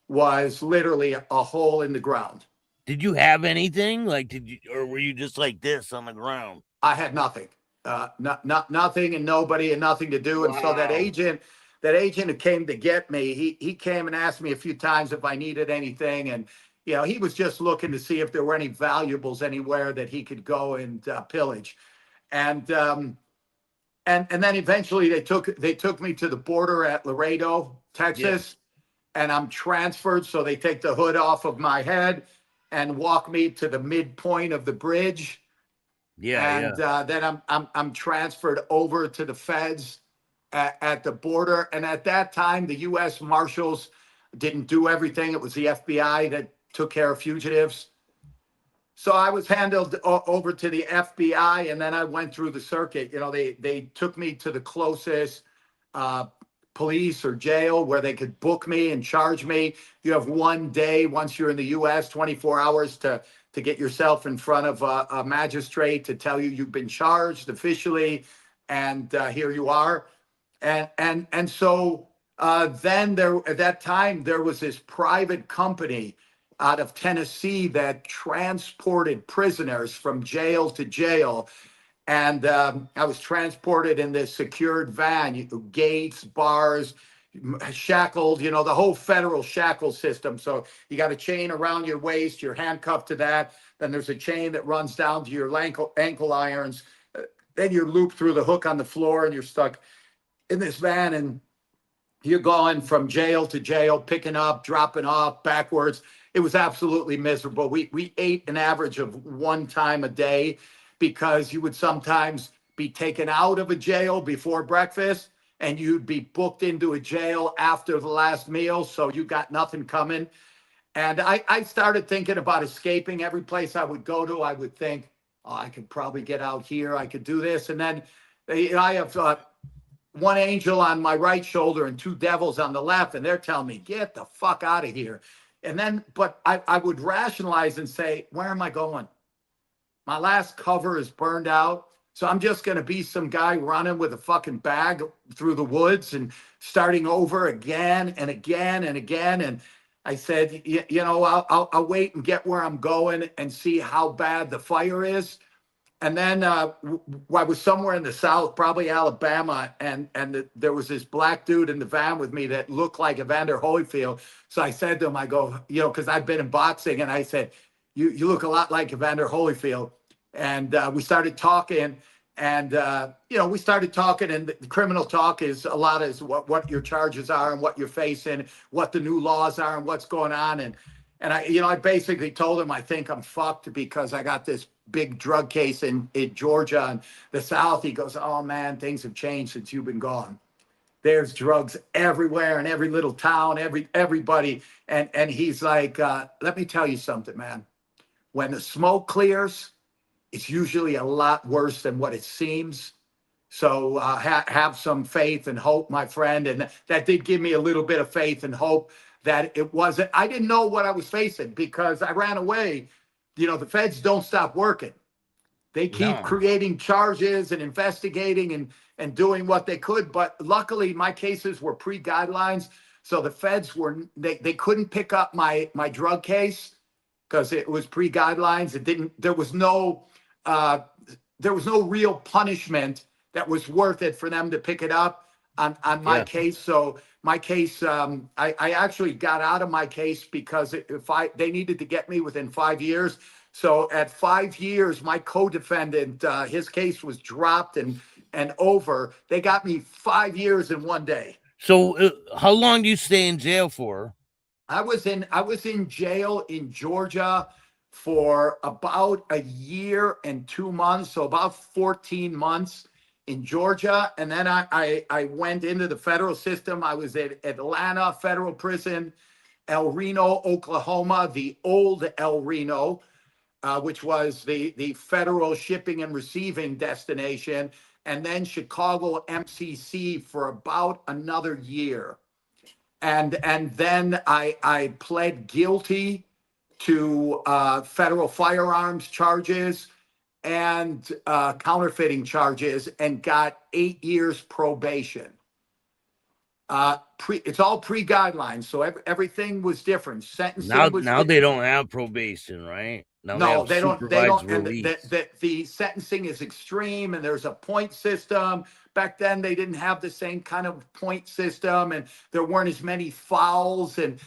was literally a hole in the ground. did you have anything? Like, did you, or were you just like this on the ground? I had nothing, nothing and nobody and nothing to do. And so that Wow. agent, that agent who came to get me, he came and asked me a few times if I needed anything, and you know he was just looking to see if there were any valuables anywhere that he could go and pillage, and and then eventually they took me to the border at Laredo, Yeah. Texas, and I'm transferred. So they take the hood off of my head and walk me to the midpoint of the bridge, Yeah. and Yeah. then I'm transferred over to the feds at the border. And at that time, the U.S. Marshals didn't do everything. It was the FBI that took care of fugitives. So I was handled over to the FBI, and then I went through the circuit. You know, they took me to the closest uh, police or jail where they could book me and charge me. You have one day once you're in the U.S., 24 hours to get yourself in front of a magistrate to tell you you've been charged officially, and here you are. And so then there at that time there was this private company out of Tennessee that transported prisoners from jail to jail. And I was transported in this secured van, gates, bars, shackled, you know, the whole federal shackle system. So you got a chain around your waist, you're handcuffed to that. Then there's a chain that runs down to your ankle irons. Then you're looped through the hook on the floor and you're stuck in this van. And you're going from jail to jail, picking up, dropping off, backwards. It was absolutely miserable. We ate an average of one time a day because you would sometimes be taken out of a jail before breakfast and you'd be booked into a jail after the last meal. So you got nothing coming. And I started thinking about escaping. Every place I would go to, I would think, oh, I could probably get out here. I could do this. And then I have one angel on my right shoulder and two devils on the left, and they're telling me, get the fuck out of here. And then, but I would rationalize and say, where am I going? My last cover is burned out. So I'm just going to be some guy running with a fucking bag through the woods and starting over again and again and again. And I said, you know, I'll wait and get where I'm going and see how bad the fire is. And then I was somewhere in the South, probably Alabama, and there was this black dude in the van with me that looked like Evander Holyfield. So I said to him, I go, you know, because I've been in boxing, and I said, you look a lot like Evander Holyfield. And we started talking, And we started talking, and the criminal talk is a lot is what your charges are and what you're facing, what the new laws are, and what's going on. And I basically told him I think I'm fucked because I got this big drug case in Georgia and the South. He goes, "Oh man, things have changed since you've been gone. There's drugs everywhere in every little town, everybody." And he's like, "Let me tell you something, man. When the smoke clears, it's usually a lot worse than what it seems. So have some faith and hope, my friend." And that did give me a little bit of faith and hope that it wasn't. I didn't know what I was facing because I ran away. The feds don't stop working. They keep No. creating charges and investigating and doing what they could. But luckily, my cases were pre-guidelines. So the feds they couldn't pick up my drug case because it was pre-guidelines. It didn't, uh, there was no real punishment that was worth it for them to pick it up on my Yeah. case. So my case, I actually got out of my case because they needed to get me within 5 years. So at 5 years, my co-defendant, his case was dropped and over. They got me 5 years in one day. So how long do you stay in jail for? I was in jail in Georgia for about a year and 2 months, so about 14 months in Georgia. And then I went into the federal system. I was at Atlanta Federal Prison, El Reno, Oklahoma, the old El Reno, which was the federal shipping and receiving destination, and then Chicago MCC for about another year. And then I pled guilty to federal firearms charges and counterfeiting charges and got 8 years probation. It's all pre-guidelines, so everything was different. Now, Sentencing was now they don't have probation, right? Now they no, have they don't. They supervised don't. And release. the sentencing is extreme, and there's a point system. Back then, they didn't have the same kind of point system, and there weren't as many fouls and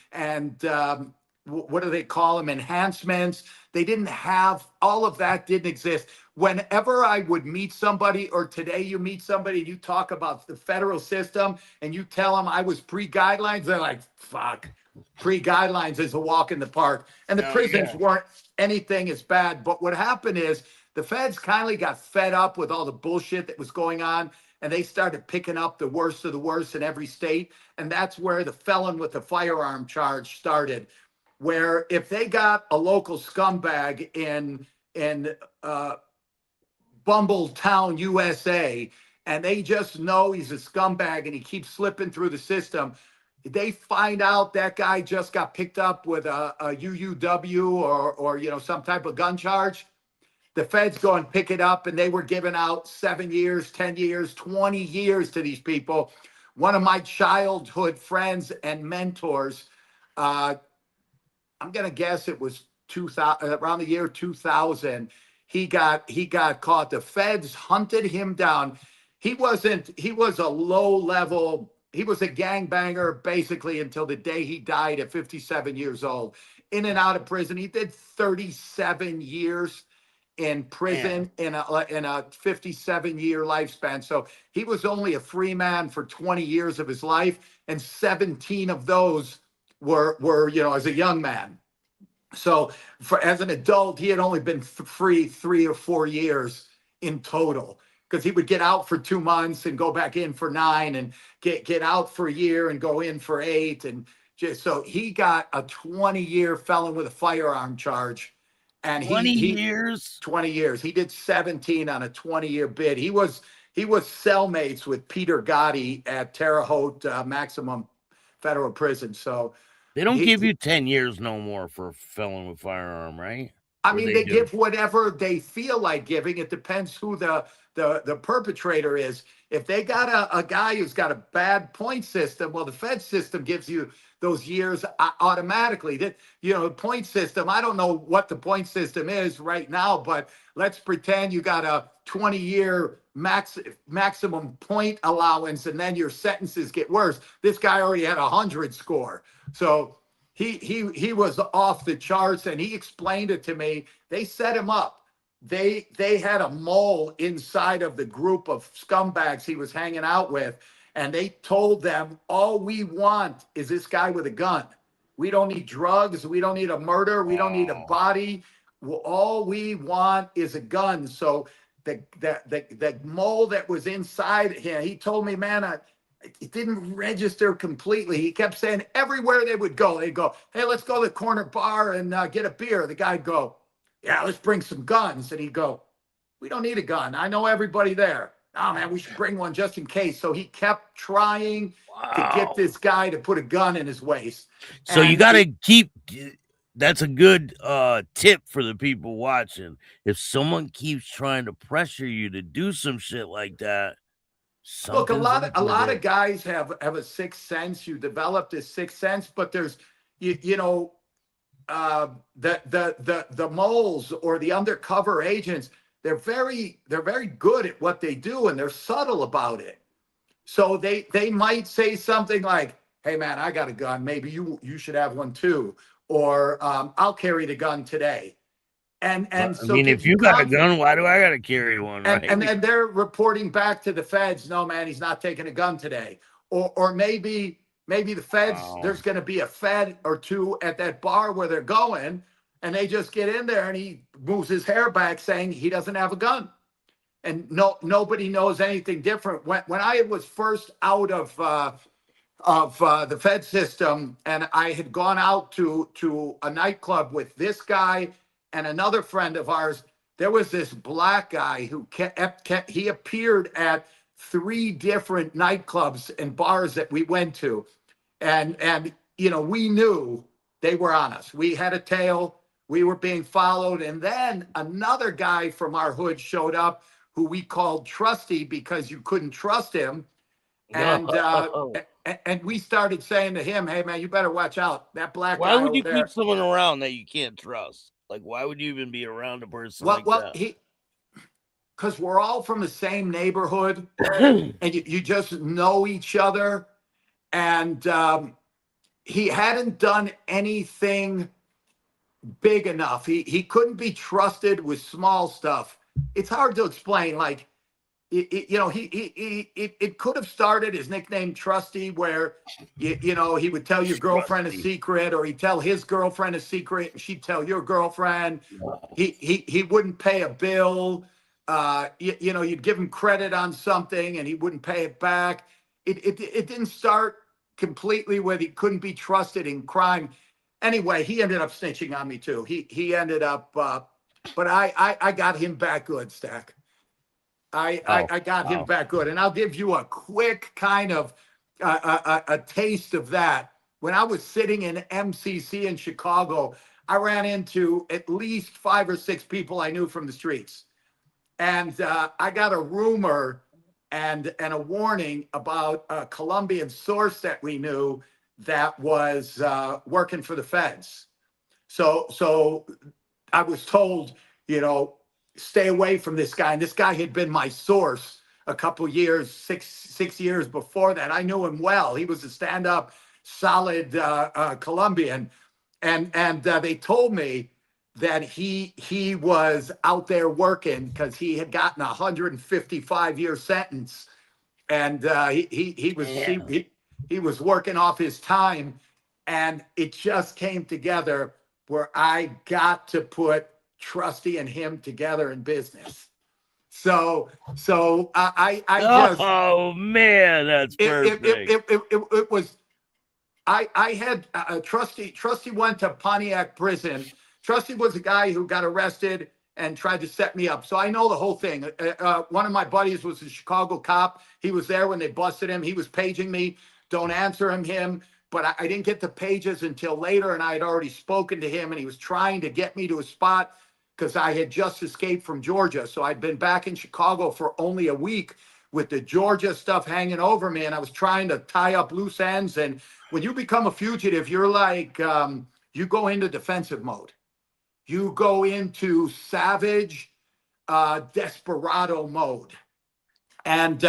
what do they call them? Enhancements. They didn't have all of that. Didn't exist. Whenever I would meet somebody, or today you meet somebody, and you talk about the federal system, and you tell them I was pre-guidelines, they're like, "Fuck." Pre-guidelines is a walk in the park, and the Oh, prisons yeah. weren't anything as bad. But what happened is the feds kindly got fed up with all the bullshit that was going on, and they started picking up the worst of the worst in every state. And that's where the felon with the firearm charge started. Where if they got a local scumbag in Bumbletown, USA, and they just know he's a scumbag and he keeps slipping through the system, they find out that guy just got picked up with a UUW or some type of gun charge, the feds go and pick it up, and they were giving out 7 years, 10 years, 20 years to these people. One of my childhood friends and mentors, I'm gonna guess it was 2000, around the year 2000. He got caught. The feds hunted him down. He was a low level. He was a gangbanger basically until the day he died at 57 years old. In and out of prison. He did 37 years in prison in a 57-year lifespan. So he was only a free man for 20 years of his life, and 17 of those were as a young man. So as an adult, he had only been free 3 or 4 years in total, because he would get out for 2 months and go back in for 9 and get out for a year and go in for 8. And just so he got a 20-year felon with a firearm charge. And 20 he years? 20 years. He did 17 on a 20-year bid. He was cellmates with Peter Gotti at Terre Haute Maximum Federal Prison. So They don't he, give you 10 years no more for a felon with firearm, right? I Or mean, they they do? give whatever they feel like giving. It depends who the perpetrator is. If they got a guy who's got a bad point system, well, the Fed system gives you those years automatically. The point system, I don't know what the point system is right now, but let's pretend you got a 20-year maximum point allowance, and then your sentences get worse. This guy already had 100 score. So he was off the charts, and he explained it to me. They set him up. they had a mole inside of the group of scumbags he was hanging out with, and they told them, all we want is this guy with a gun. We don't need drugs, we don't need a murder, we don't need a Oh, body. Well, all we want is a gun. So the mole that was inside him, he told me, man, it didn't register completely. He kept saying everywhere they would go, they'd go, hey, let's go to the corner bar and get a beer. The guy'd go, yeah, let's bring some guns. And he'd go, we don't need a gun. I know everybody there. Oh, man, we should bring one just in case. So he kept trying to get wow. this guy to put a gun in his waist. So you And got it, to keep. That's a good tip for the people watching. If someone keeps trying to pressure you to do some shit like that, look, something's up a with lot of it. guys have a sixth sense. You develop this sixth sense, but there's, you know, the moles or the undercover agents, they're very good at what they do, and they're subtle about it. So they might say something like, hey man, I got a gun, maybe you should have one too, or I'll carry the gun today, and I so mean, gives if you you got a confidence. gun, why do I got to carry one, And right? then they're reporting back to the feds, no man, he's not taking a gun today. Or maybe the feds, Wow. there's going to be a fed or two at that bar where they're going, and they just get in there and he moves his hair back saying he doesn't have a gun. And nobody knows anything different. When I was first out of the Fed system, and I had gone out to a nightclub with this guy and another friend of ours. There was this black guy who he appeared at three different nightclubs and bars that we went to, and we knew they were on us. We had a tail. We were being followed, and then another guy from our hood showed up who we called Trusty because you couldn't trust him, and No. and we started saying to him, "Hey man, you better watch out. That black Why guy would over you keep there." someone around that you can't trust? Like, why would you even be around a person Well, like well, that? he because we're all from the same neighborhood, and you just know each other. And he hadn't done anything big enough. He couldn't be trusted with small stuff. It's hard to explain. Like it could have started his nickname Trusty, where he would tell your girlfriend a Trusty. secret, or he'd tell his girlfriend a secret, and she'd tell your girlfriend. He wouldn't pay a bill. You'd give him credit on something, and he wouldn't pay it back. It didn't start completely with he couldn't be trusted in crime. Anyway, he ended up snitching on me too. He ended up, but I got him back good, Stack. Oh, I got him wow. back good. And I'll give you a quick kind of a taste of that. When I was sitting in MCC in Chicago, I ran into at least 5 or 6 people I knew from the streets. And I got a rumor and a warning about a Colombian source that we knew that was working for the feds. So I was told, you know, stay away from this guy. And this guy had been my source a couple years, six years before that. I knew him well. He was a stand-up, solid Colombian, and they told me that he was out there working because he had gotten a 155-year sentence, and Damn. he was working off his time, and it just came together where I got to put Trusty and him together in business. So I just Oh man, that's perfect. it was I had Trusty went to Pontiac prison. Trusty was a guy who got arrested and tried to set me up. So I know the whole thing. One of my buddies was a Chicago cop. He was there when they busted him. He was paging me. Don't answer him. But I didn't get the pages until later, and I had already spoken to him, and he was trying to get me to a spot because I had just escaped from Georgia. So I'd been back in Chicago for only a week with the Georgia stuff hanging over me, and I was trying to tie up loose ends. And when you become a fugitive, you're like, you go into defensive mode. You go into savage, desperado mode. And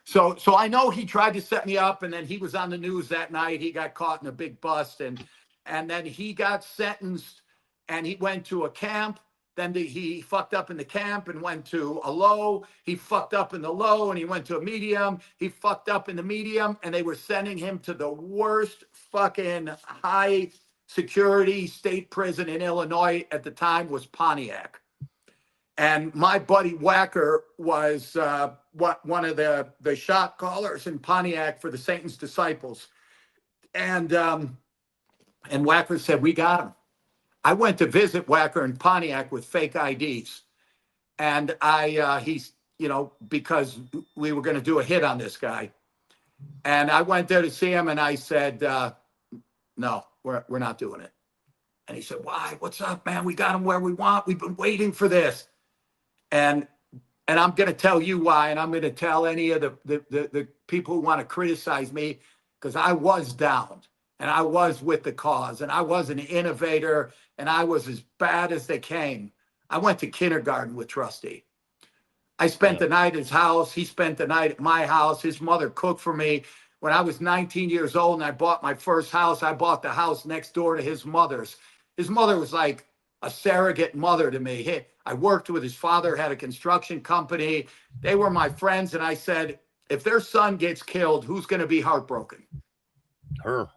so I know he tried to set me up, and then he was on the news that night. He got caught in a big bust, and then he got sentenced, and he went to a camp Then he fucked up in the camp and went to a low. He fucked up in the low and he went to a medium. He fucked up in the medium and they were sending him to the worst fucking high security state prison in Illinois at the time was Pontiac. And my buddy Wacker was one of the shot callers in Pontiac for the Satan's Disciples. And Wacker said, we got him. I went to visit Wacker in Pontiac with fake IDs. And he's, because we were going to do a hit on this guy. And I went there to see him and I said, no, we're not doing it. And he said, why? What's up, man? We got him where we want. We've been waiting for this. And I'm going to tell you why. And I'm going to tell any of the people who want to criticize me, because I was down and I was with the cause and I was an innovator and I was as bad as they came. I went to kindergarten with Trusty. I spent the night at his house. He spent the night at my house. His mother cooked for me. When I was 19 years old and I bought my first house, I bought the house next door to his mother's. His mother was like a surrogate mother to me. I worked with his father, had a construction company. They were my friends. And I said, if their son gets killed, who's going to be heartbroken?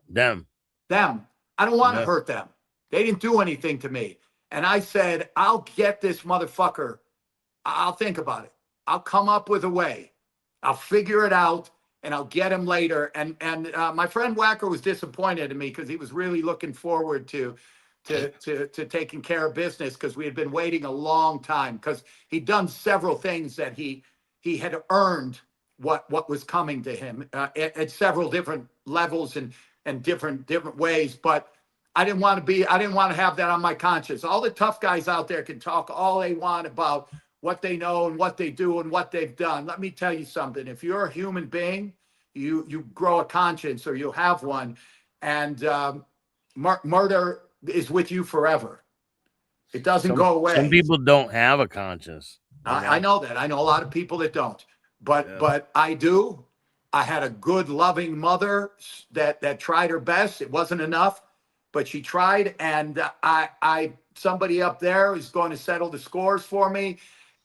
Them. I don't want to hurt them. They didn't do anything to me. And I said, I'll get this motherfucker. I'll think about it. I'll come up with a way. I'll figure it out and I'll get him later. And my friend Wacker was disappointed in me because he was really looking forward to taking care of business, because we had been waiting a long time, because he'd done several things that he had earned what was coming to him at several different levels and different ways. But I didn't want to have that on my conscience. All the tough guys out there can talk all they want about what they know and what they do and what they've done. Let me tell you something. If you're a human being, you grow a conscience, or you have one, and murder is with you forever. It doesn't go away. Some people don't have a conscience. I know that. I know a lot of people that don't, but I do. I had a good, loving mother that tried her best. It wasn't enough, but she tried. And somebody up there is going to settle the scores for me.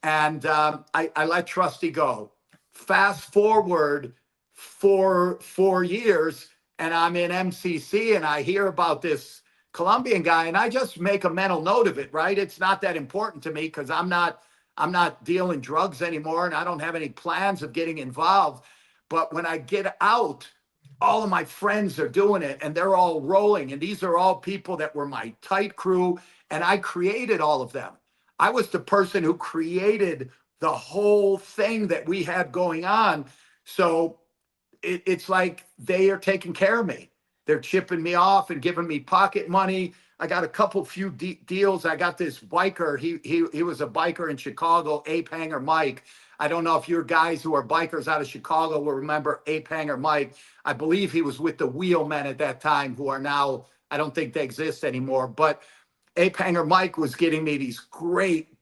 And I let Trusty go. Fast forward 4 years, and I'm in MCC, and I hear about this Colombian guy, and I just make a mental note of it, right? It's not that important to me because I'm not dealing drugs anymore, and I don't have any plans of getting involved. But when I get out, all of my friends are doing it, and they're all rolling. And these are all people that were my tight crew, and I created all of them. I was the person who created the whole thing that we had going on. So it's like they are taking care of me. They're chipping me off and giving me pocket money. I got a few deals. I got this biker. He was a biker in Chicago, Ape Hanger Mike. I don't know if your guys who are bikers out of Chicago will remember Ape Hanger Mike. I believe he was with the Wheelmen at that time, who are now, I don't think they exist anymore. But Ape Hanger Mike was getting me these great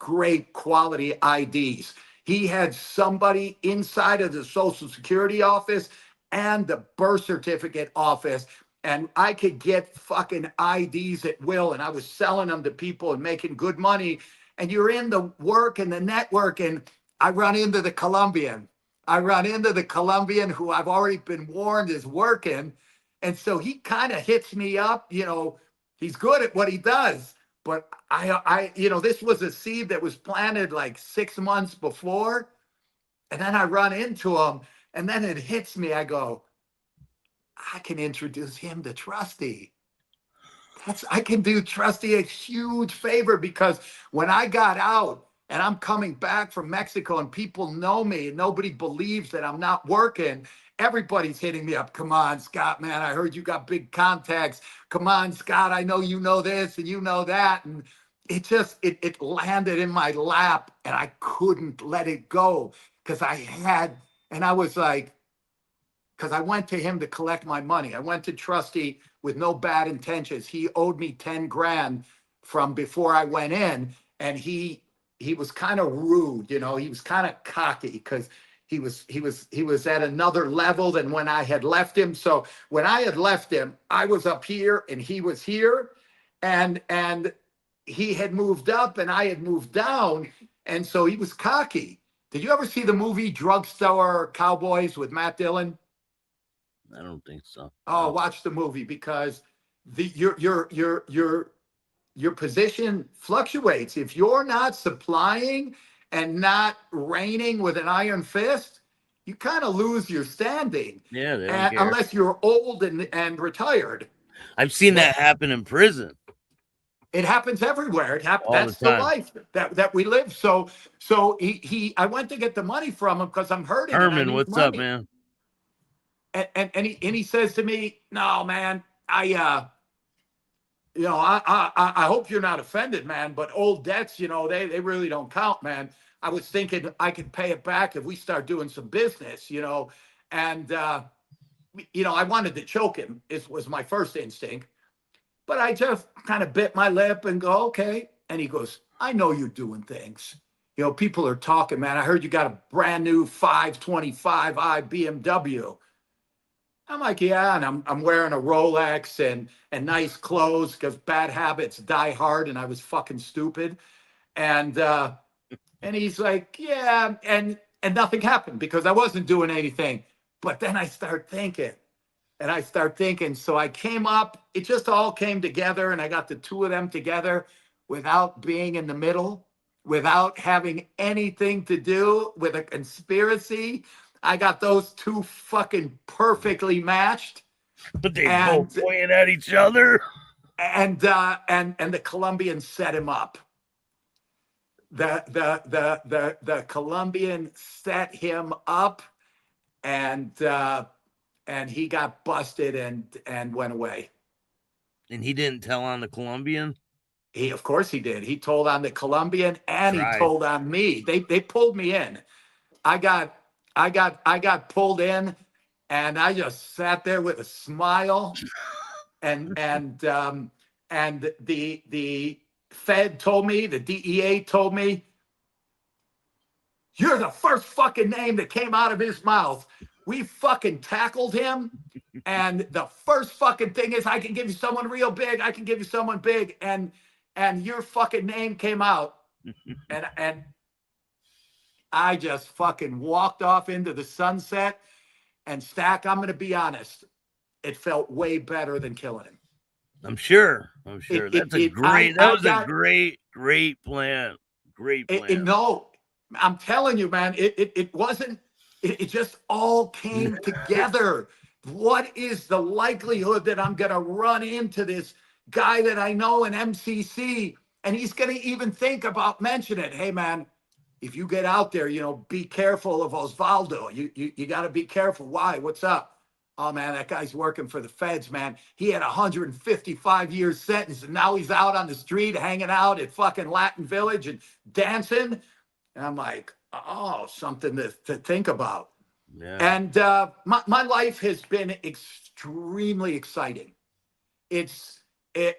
quality IDs. He had somebody inside of the Social Security office and the birth certificate office, and I could get fucking IDs at will, and I was selling them to people and making good money. And you're in the work and the network, and I run into the Colombian. Who I've already been warned is working. And so he kind of hits me up. He's good at what he does. But I this was a seed that was planted like 6 months before. And then I run into him, and then it hits me. I go, I can introduce him to Trusty. I can do Trusty a huge favor, because when I got out and I'm coming back from Mexico and people know me and nobody believes that I'm not working, everybody's hitting me up. Come on, Scott, man, I heard you got big contacts. Come on, Scott, I know you know this and you know that. And it landed in my lap, and I couldn't let it go, because I was like, because I went to him to collect my money. I went to Trusty with no bad intentions. He owed me 10 grand from before I went in, and he was kind of rude, he was kind of cocky, because he was at another level than when I had left him. So when I had left him, I was up here and he was here, and he had moved up and I had moved down, and so he was cocky. Did you ever see the movie Drugstore Cowboys with Matt Dillon? I don't think so. Oh, No. watch the movie because the your position fluctuates. If you're not supplying and not reigning with an iron fist, you kind of lose your standing, Yeah, they don't and care. unless you're old and retired. I've seen But that happen in prison it happens everywhere. all the That's the time. life that we live. So I went to get the money from him because I'm hurting and I Herman, need what's up, money. man? And he says to me, "No, man, I hope you're not offended, man, but old debts, they really don't count, man. I was thinking I could pay it back if we start doing some business, and I wanted to choke him. It was my first instinct, but I just kind of bit my lip and go, okay. And he goes, I know you're doing things. People are talking, man. I heard you got a brand new 525i BMW. I'm like, yeah, and I'm wearing a Rolex and nice clothes because bad habits die hard, and I was fucking stupid. And he's like, yeah, and nothing happened because I wasn't doing anything. But then I start thinking, and I start thinking. So I came up, it just all came together, and I got the two of them together without being in the middle, without having anything to do with a conspiracy. I got those two fucking perfectly matched. But they both And pointing at each other. and the Colombians set him up. The Colombian set him up, and he got busted and went away. And he didn't tell on the Colombian. Of course he did. He told on the Colombian and he Tried. told on me. They pulled me in. I got pulled in, and I just sat there with a smile. And the Fed told me, the DEA told me, you're the first fucking name that came out of his mouth. We fucking tackled him. And the first fucking thing is, I can give you someone real big. I can give you someone big. And your fucking name came out. And I just fucking walked off into the sunset. And Stack, I'm going to be honest, it felt way better than killing him. I'm sure. That's a great. That I was a got great plan. Great plan. no, I'm telling you, man, it wasn't, it just all came together. What is the likelihood that I'm going to run into this guy that I know in MCC, and he's going to even think about mentioning it? Hey, man, if you get out there, be careful of Osvaldo. You got to be careful. Why? What's up? Oh, man, that guy's working for the feds, man. He had a 155-year sentence, and now he's out on the street hanging out at fucking Latin Village and dancing. And I'm like, oh, something to think about. Yeah. And my life has been extremely exciting.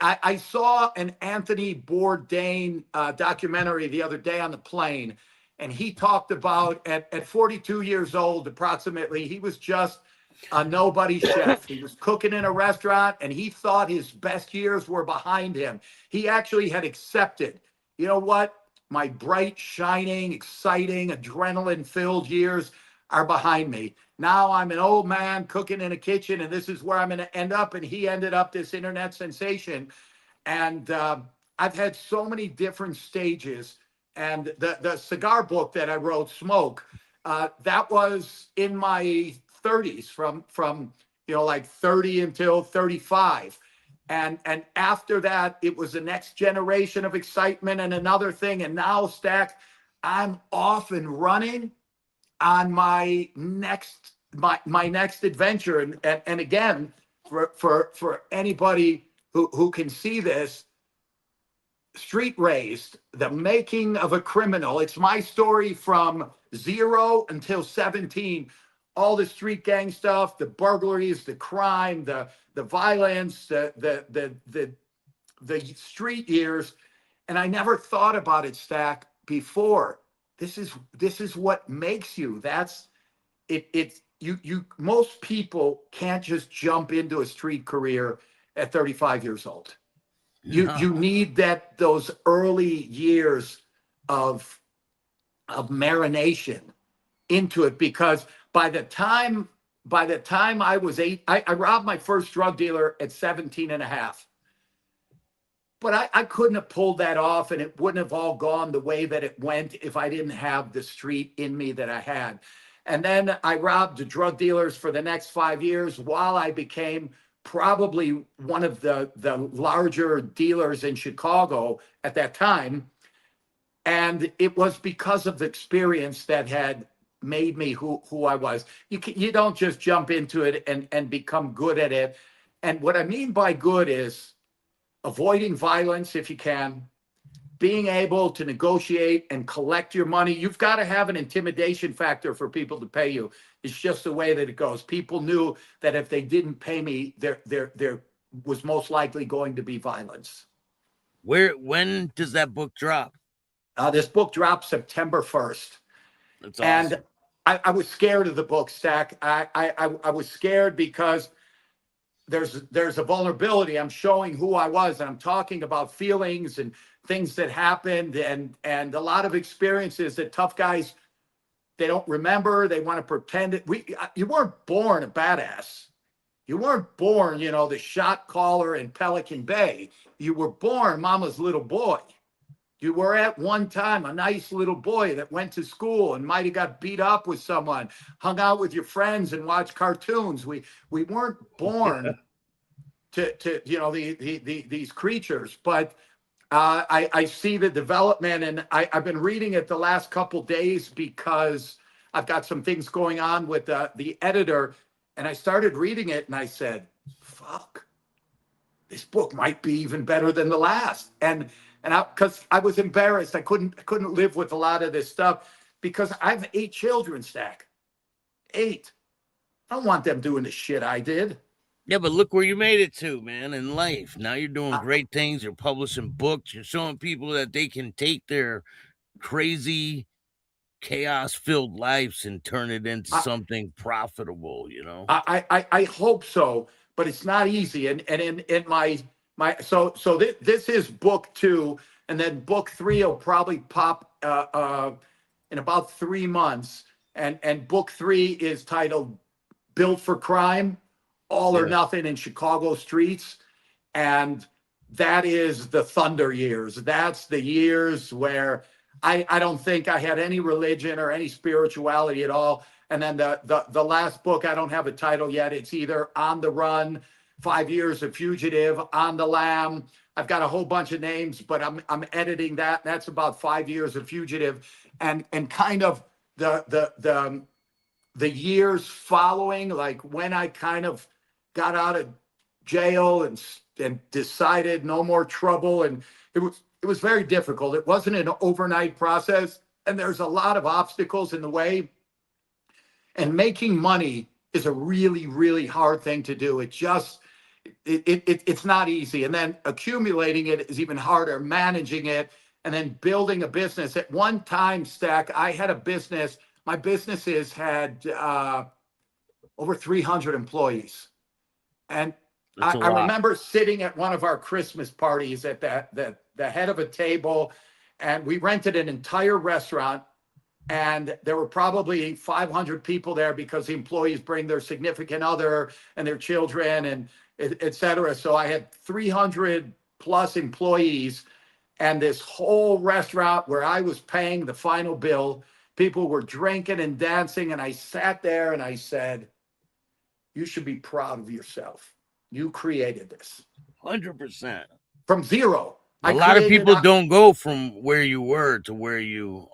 I saw an Anthony Bourdain documentary the other day on the plane, and he talked about at 42 years old, approximately, he was just a nobody chef. He was cooking in a restaurant, and he thought his best years were behind him. He actually had accepted, you know what? My bright, shining, exciting, adrenaline-filled years are behind me. Now I'm an old man cooking in a kitchen, and this is where I'm going to end up. And he ended up this internet sensation. And I've had so many different stages. And the cigar book that I wrote, Smoke, that was in my 30s, from like 30 until 35. And after that, it was the next generation of excitement and another thing. And now, Stack, I'm off and running on my next adventure. And again, for anybody who can see this, Street Raised, the making of a criminal. It's my story from 0 until 17. All the street gang stuff, the burglaries, the crime, the violence, the street years. And I never thought about it, Stack, before. This is what makes you. That's it. You most people can't just jump into a street career at 35 years old. You No. need those early years of marination into it, because by the time I was eight, I robbed my first drug dealer at 17 and a half. But I couldn't have pulled that off, and it wouldn't have all gone the way that it went if I didn't have the street in me that I had. And then I robbed the drug dealers for the next 5 years while I became probably one of the larger dealers in Chicago at that time. And it was because of the experience that had made me who I was. You don't just jump into it and become good at it. And what I mean by good is avoiding violence if you can, being able to negotiate and collect your money. You've got to have an intimidation factor for people to pay you. It's just the way that it goes. People knew that if they didn't pay me, there was most likely going to be violence. When does that book drop? This book dropped September 1st. That's And awesome. I was scared of the book, Stack. I was scared because there's a vulnerability. I'm showing who I was, and I'm talking about feelings and things that happened, and a lot of experiences that tough guys, they don't remember. They want to pretend it. You weren't born a badass. You weren't born, the shot caller in Pelican Bay. You were born mama's little boy. You were at one time a nice little boy that went to school and might have got beat up with someone, hung out with your friends and watched cartoons. We weren't born to these creatures, but I see the development, and I've been reading it the last couple days because I've got some things going on with the editor, and I started reading it and I said, "Fuck, this book might be even better than the last." And because I was embarrassed, I couldn't live with a lot of this stuff because I have 8 children, Stack. 8. I don't want them doing the shit I did. Yeah, but look where you made it to, man, in life. Now you're doing I, great things. You're publishing books. You're showing people that they can take their crazy, chaos filled lives and turn it into I, something profitable, you know? I hope so, but it's not easy. And in my so this is book 2, and then book 3 will probably pop in about 3 months. And book 3 is titled "Built for Crime: All or Yeah, Nothing in Chicago Streets," and that is the thunder years. That's the years where I don't think I had any religion or any spirituality at all. And then the last book, I don't have a title yet. It's either On the Run, 5 Years a Fugitive, On the Lam. I've got a whole bunch of names, but I'm editing that. That's about 5 years a fugitive, and kind of the years following, like when I kind of got out of jail and decided no more trouble. And it was very difficult. It wasn't an overnight process, and there's a lot of obstacles in the way. And making money is a really, really hard thing to do. It's not easy. And then accumulating it is even harder, managing it, and then building a business. At one time, Stack, I had a business. My businesses had over 300 employees. And that's a I lot. remember sitting at one of our Christmas parties at the head of a table, and we rented an entire restaurant, and there were probably 500 people there because the employees bring their significant other and their children and et cetera. So I had 300 plus employees, and this whole restaurant where I was paying the final bill. People were drinking and dancing, and I sat there and I said, "You should be proud of yourself. You created this 100%. from zero." A I lot of created people don't go from where you were to where you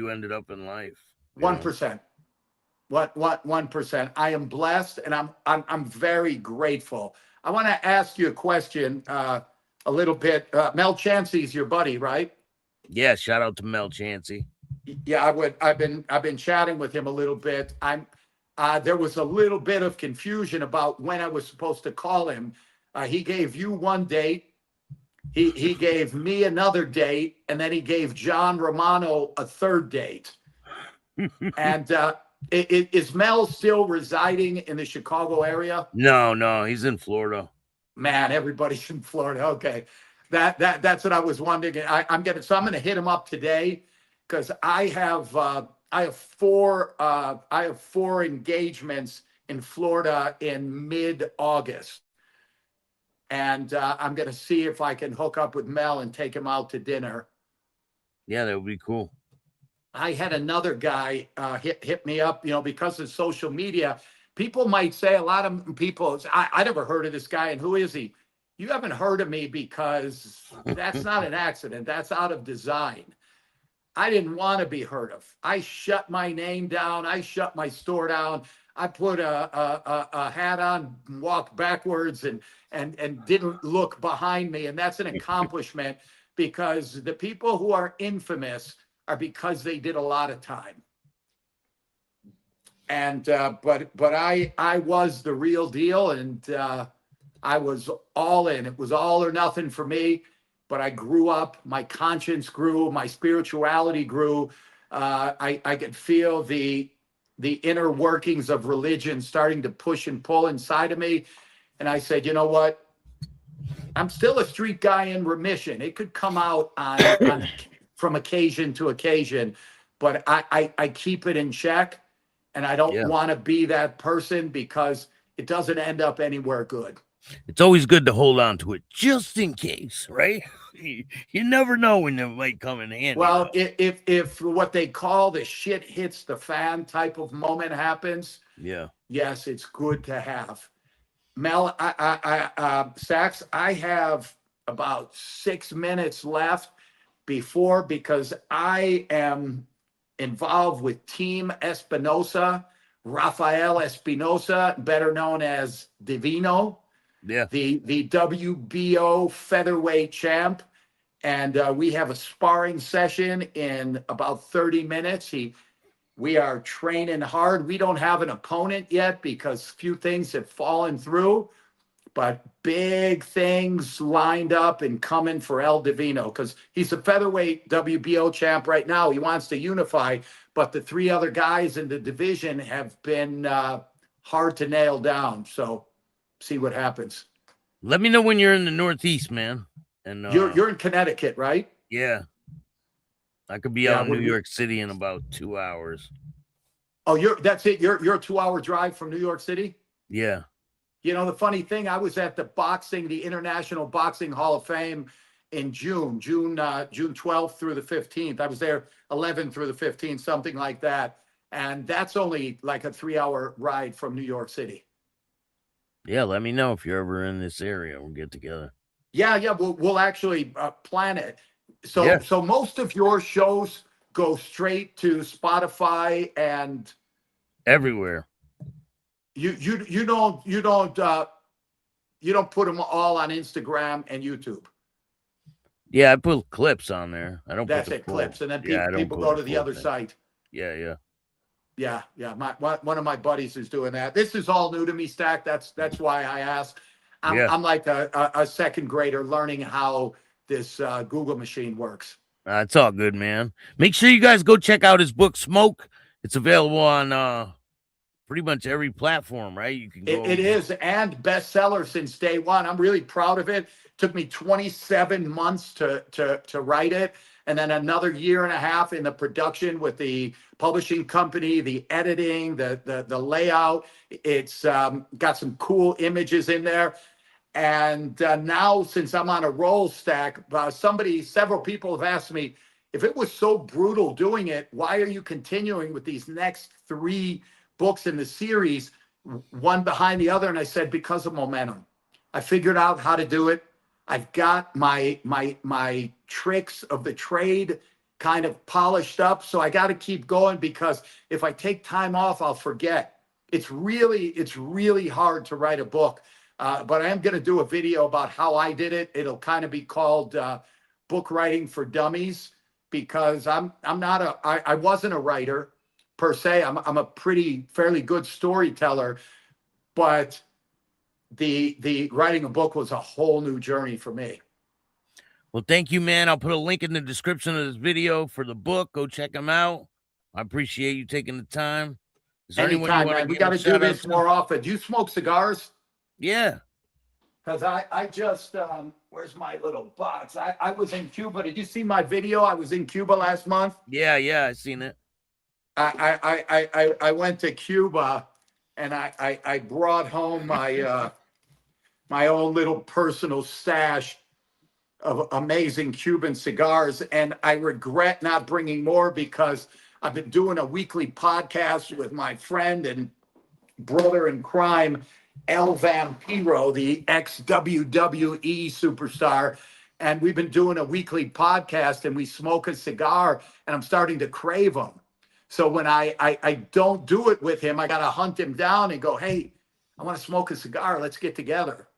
ended up in life, you know? 1%. What 1%? I am blessed, and I'm very grateful. I want to ask you a question, a little bit. Mel Chancey's your buddy, right? Yeah, shout out to Mel Chancey. Yeah, I would. I've been chatting with him a little bit. There was a little bit of confusion about when I was supposed to call him. He gave you one date. He gave me another date, and then he gave John Romano a third date. And is Mel still residing in the Chicago area? No, he's in Florida. Man, everybody's in Florida. Okay. That's what I was wondering. I'm gonna hit him up today because I have four engagements in Florida in mid-August. And I'm gonna see if I can hook up with Mel and take him out to dinner. Yeah, that would be cool. I had another guy hit me up, because of social media. People might say, a lot of people, I never heard of this guy, and who is he? You haven't heard of me because that's not an accident. That's out of design. I didn't want to be heard of. I shut my name down. I shut my store down. I put a hat on, walked backwards, and didn't look behind me. And that's an accomplishment because the people who are infamous are because they did a lot of time. And but I was the real deal, and I was all in. It was all or nothing for me. But I grew up. My conscience grew. My spirituality grew. I could feel the inner workings of religion starting to push and pull inside of me. And I said, you know what? I'm still a street guy in remission. It could come out on from occasion to occasion, but I keep it in check, and I don't Yeah. want to be that person because it doesn't end up anywhere good. It's always good to hold on to it just in case, right? You never know when it might come in handy. Well, if what they call the shit hits the fan type of moment happens, yeah, yes, it's good to have. Mel, Staxx, I have about 6 minutes left because I am involved with Team Espinosa, Rafael Espinosa, better known as Divino, yeah. the WBO featherweight champ. And we have a sparring session in about 30 minutes. We are training hard. We don't have an opponent yet because few things have fallen through, but big things lined up and coming for El Divino because he's a featherweight WBO champ right now. He wants to unify, but the three other guys in the division have been hard to nail down. So see what happens. Let me know when you're in the Northeast, man. And you're in Connecticut, right? Yeah. I could be out in New York City in about 2 hours. Oh, that's it. You're a 2-hour drive from New York City? Yeah. The funny thing, I was at the International Boxing Hall of Fame in June 12th through the 15th. I was there 11th through the 15th, something like that. And that's only like a 3-hour ride from New York City. Yeah, let me know if you're ever in this area. We'll get together. Yeah, we'll actually plan it. So most of your shows go straight to Spotify and everywhere. You don't put them all on Instagram and YouTube. Yeah, I put clips on there. I don't. That's it, clips, and then people go to the other site. Yeah. One of my buddies is doing that. This is all new to me, Stack. That's why I asked. I'm like a second grader learning how this Google machine works. It's all good, man. Make sure you guys go check out his book, Smoke. It's available on pretty much every platform, right? You can go. It is, and bestseller since day one. I'm really proud of it. Took me 27 months to write it, and then another year and a half in the production with the publishing company, the editing, the layout. It's got some cool images in there. And now, since I'm on a roll, Stack, several people have asked me, if it was so brutal doing it, why are you continuing with these next 3 books in the series, one behind the other? And I said, because of momentum. I figured out how to do it. I've got my tricks of the trade kind of polished up. So I got to keep going because if I take time off, I'll forget. It's really hard to write a book. But I am going to do a video about how I did it. It'll kind of be called Book Writing for Dummies because I wasn't a writer per se. I'm a fairly good storyteller, but the writing a book was a whole new journey for me. Well, thank you, man. I'll put a link in the description of this video for the book. Go check them out. I appreciate you taking the time. Anytime, man. We got to do this more often. Do you smoke cigars? Yeah. Because I just, where's my little box? I was in Cuba. Did you see my video? I was in Cuba last month. Yeah, I seen it. I went to Cuba, and I brought home my my own little personal stash of amazing Cuban cigars, and I regret not bringing more because I've been doing a weekly podcast with my friend and brother in crime, El Vampiro, the ex-WWE superstar. And we've been doing a weekly podcast, and we smoke a cigar, and I'm starting to crave them. So when I don't do it with him, I got to hunt him down and go, hey, I want to smoke a cigar. Let's get together.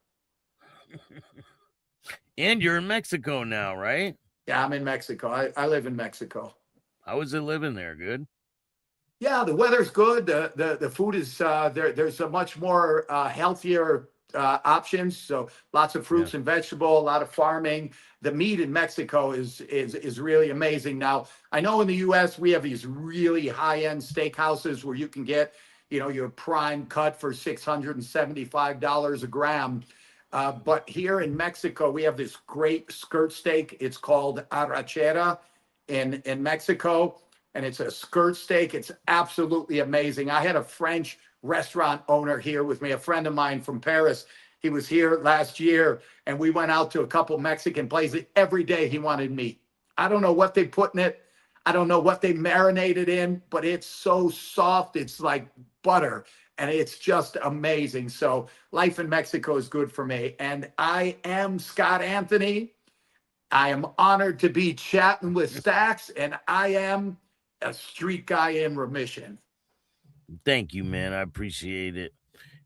And you're in Mexico now, right? Yeah, I'm in Mexico. I live in Mexico. How is it living there? Good? Yeah, the weather's good. The food is there's a much more healthier options. So lots of fruits and vegetables, a lot of farming. The meat in Mexico is really amazing. Now, I know in the US we have these really high-end steakhouses where you can get, your prime cut for $675 a gram. But here in Mexico, we have this great skirt steak. It's called arrachera in Mexico. And it's a skirt steak. It's absolutely amazing. I had a French restaurant owner here with me, a friend of mine from Paris. He was here last year, and we went out to a couple Mexican places. Every day he wanted meat. I don't know what they put in it. I don't know what they marinated in, but it's so soft. It's like butter, and it's just amazing. So life in Mexico is good for me. And I am Scott Anthony. I am honored to be chatting with Staxx, and I am a street guy in remission. Thank you, man. I appreciate it.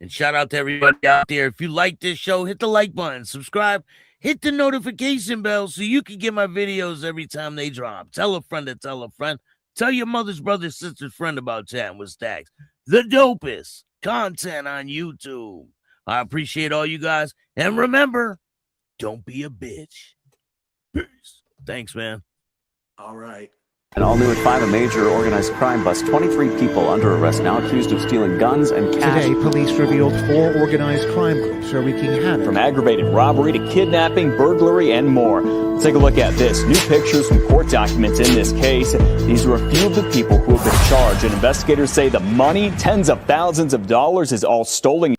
And shout out to everybody out there. If you like this show, hit the like button, subscribe, hit the notification bell so you can get my videos every time they drop. Tell a friend to tell a friend. Tell your mother's brother, sister's friend about Chattin With Staxx. The dopest content on YouTube. I appreciate all you guys. And remember, don't be a bitch. Peace. Thanks, man. All right. And all new at 5, a major organized crime bust. 23 people under arrest now accused of stealing guns and cash. Today, police revealed 4 organized crime groups are wreaking havoc. From aggravated robbery to kidnapping, burglary, and more. Let's take a look at this. New pictures from court documents in this case. These are a few of the people who have been charged. And investigators say the money, tens of thousands of dollars, is all stolen.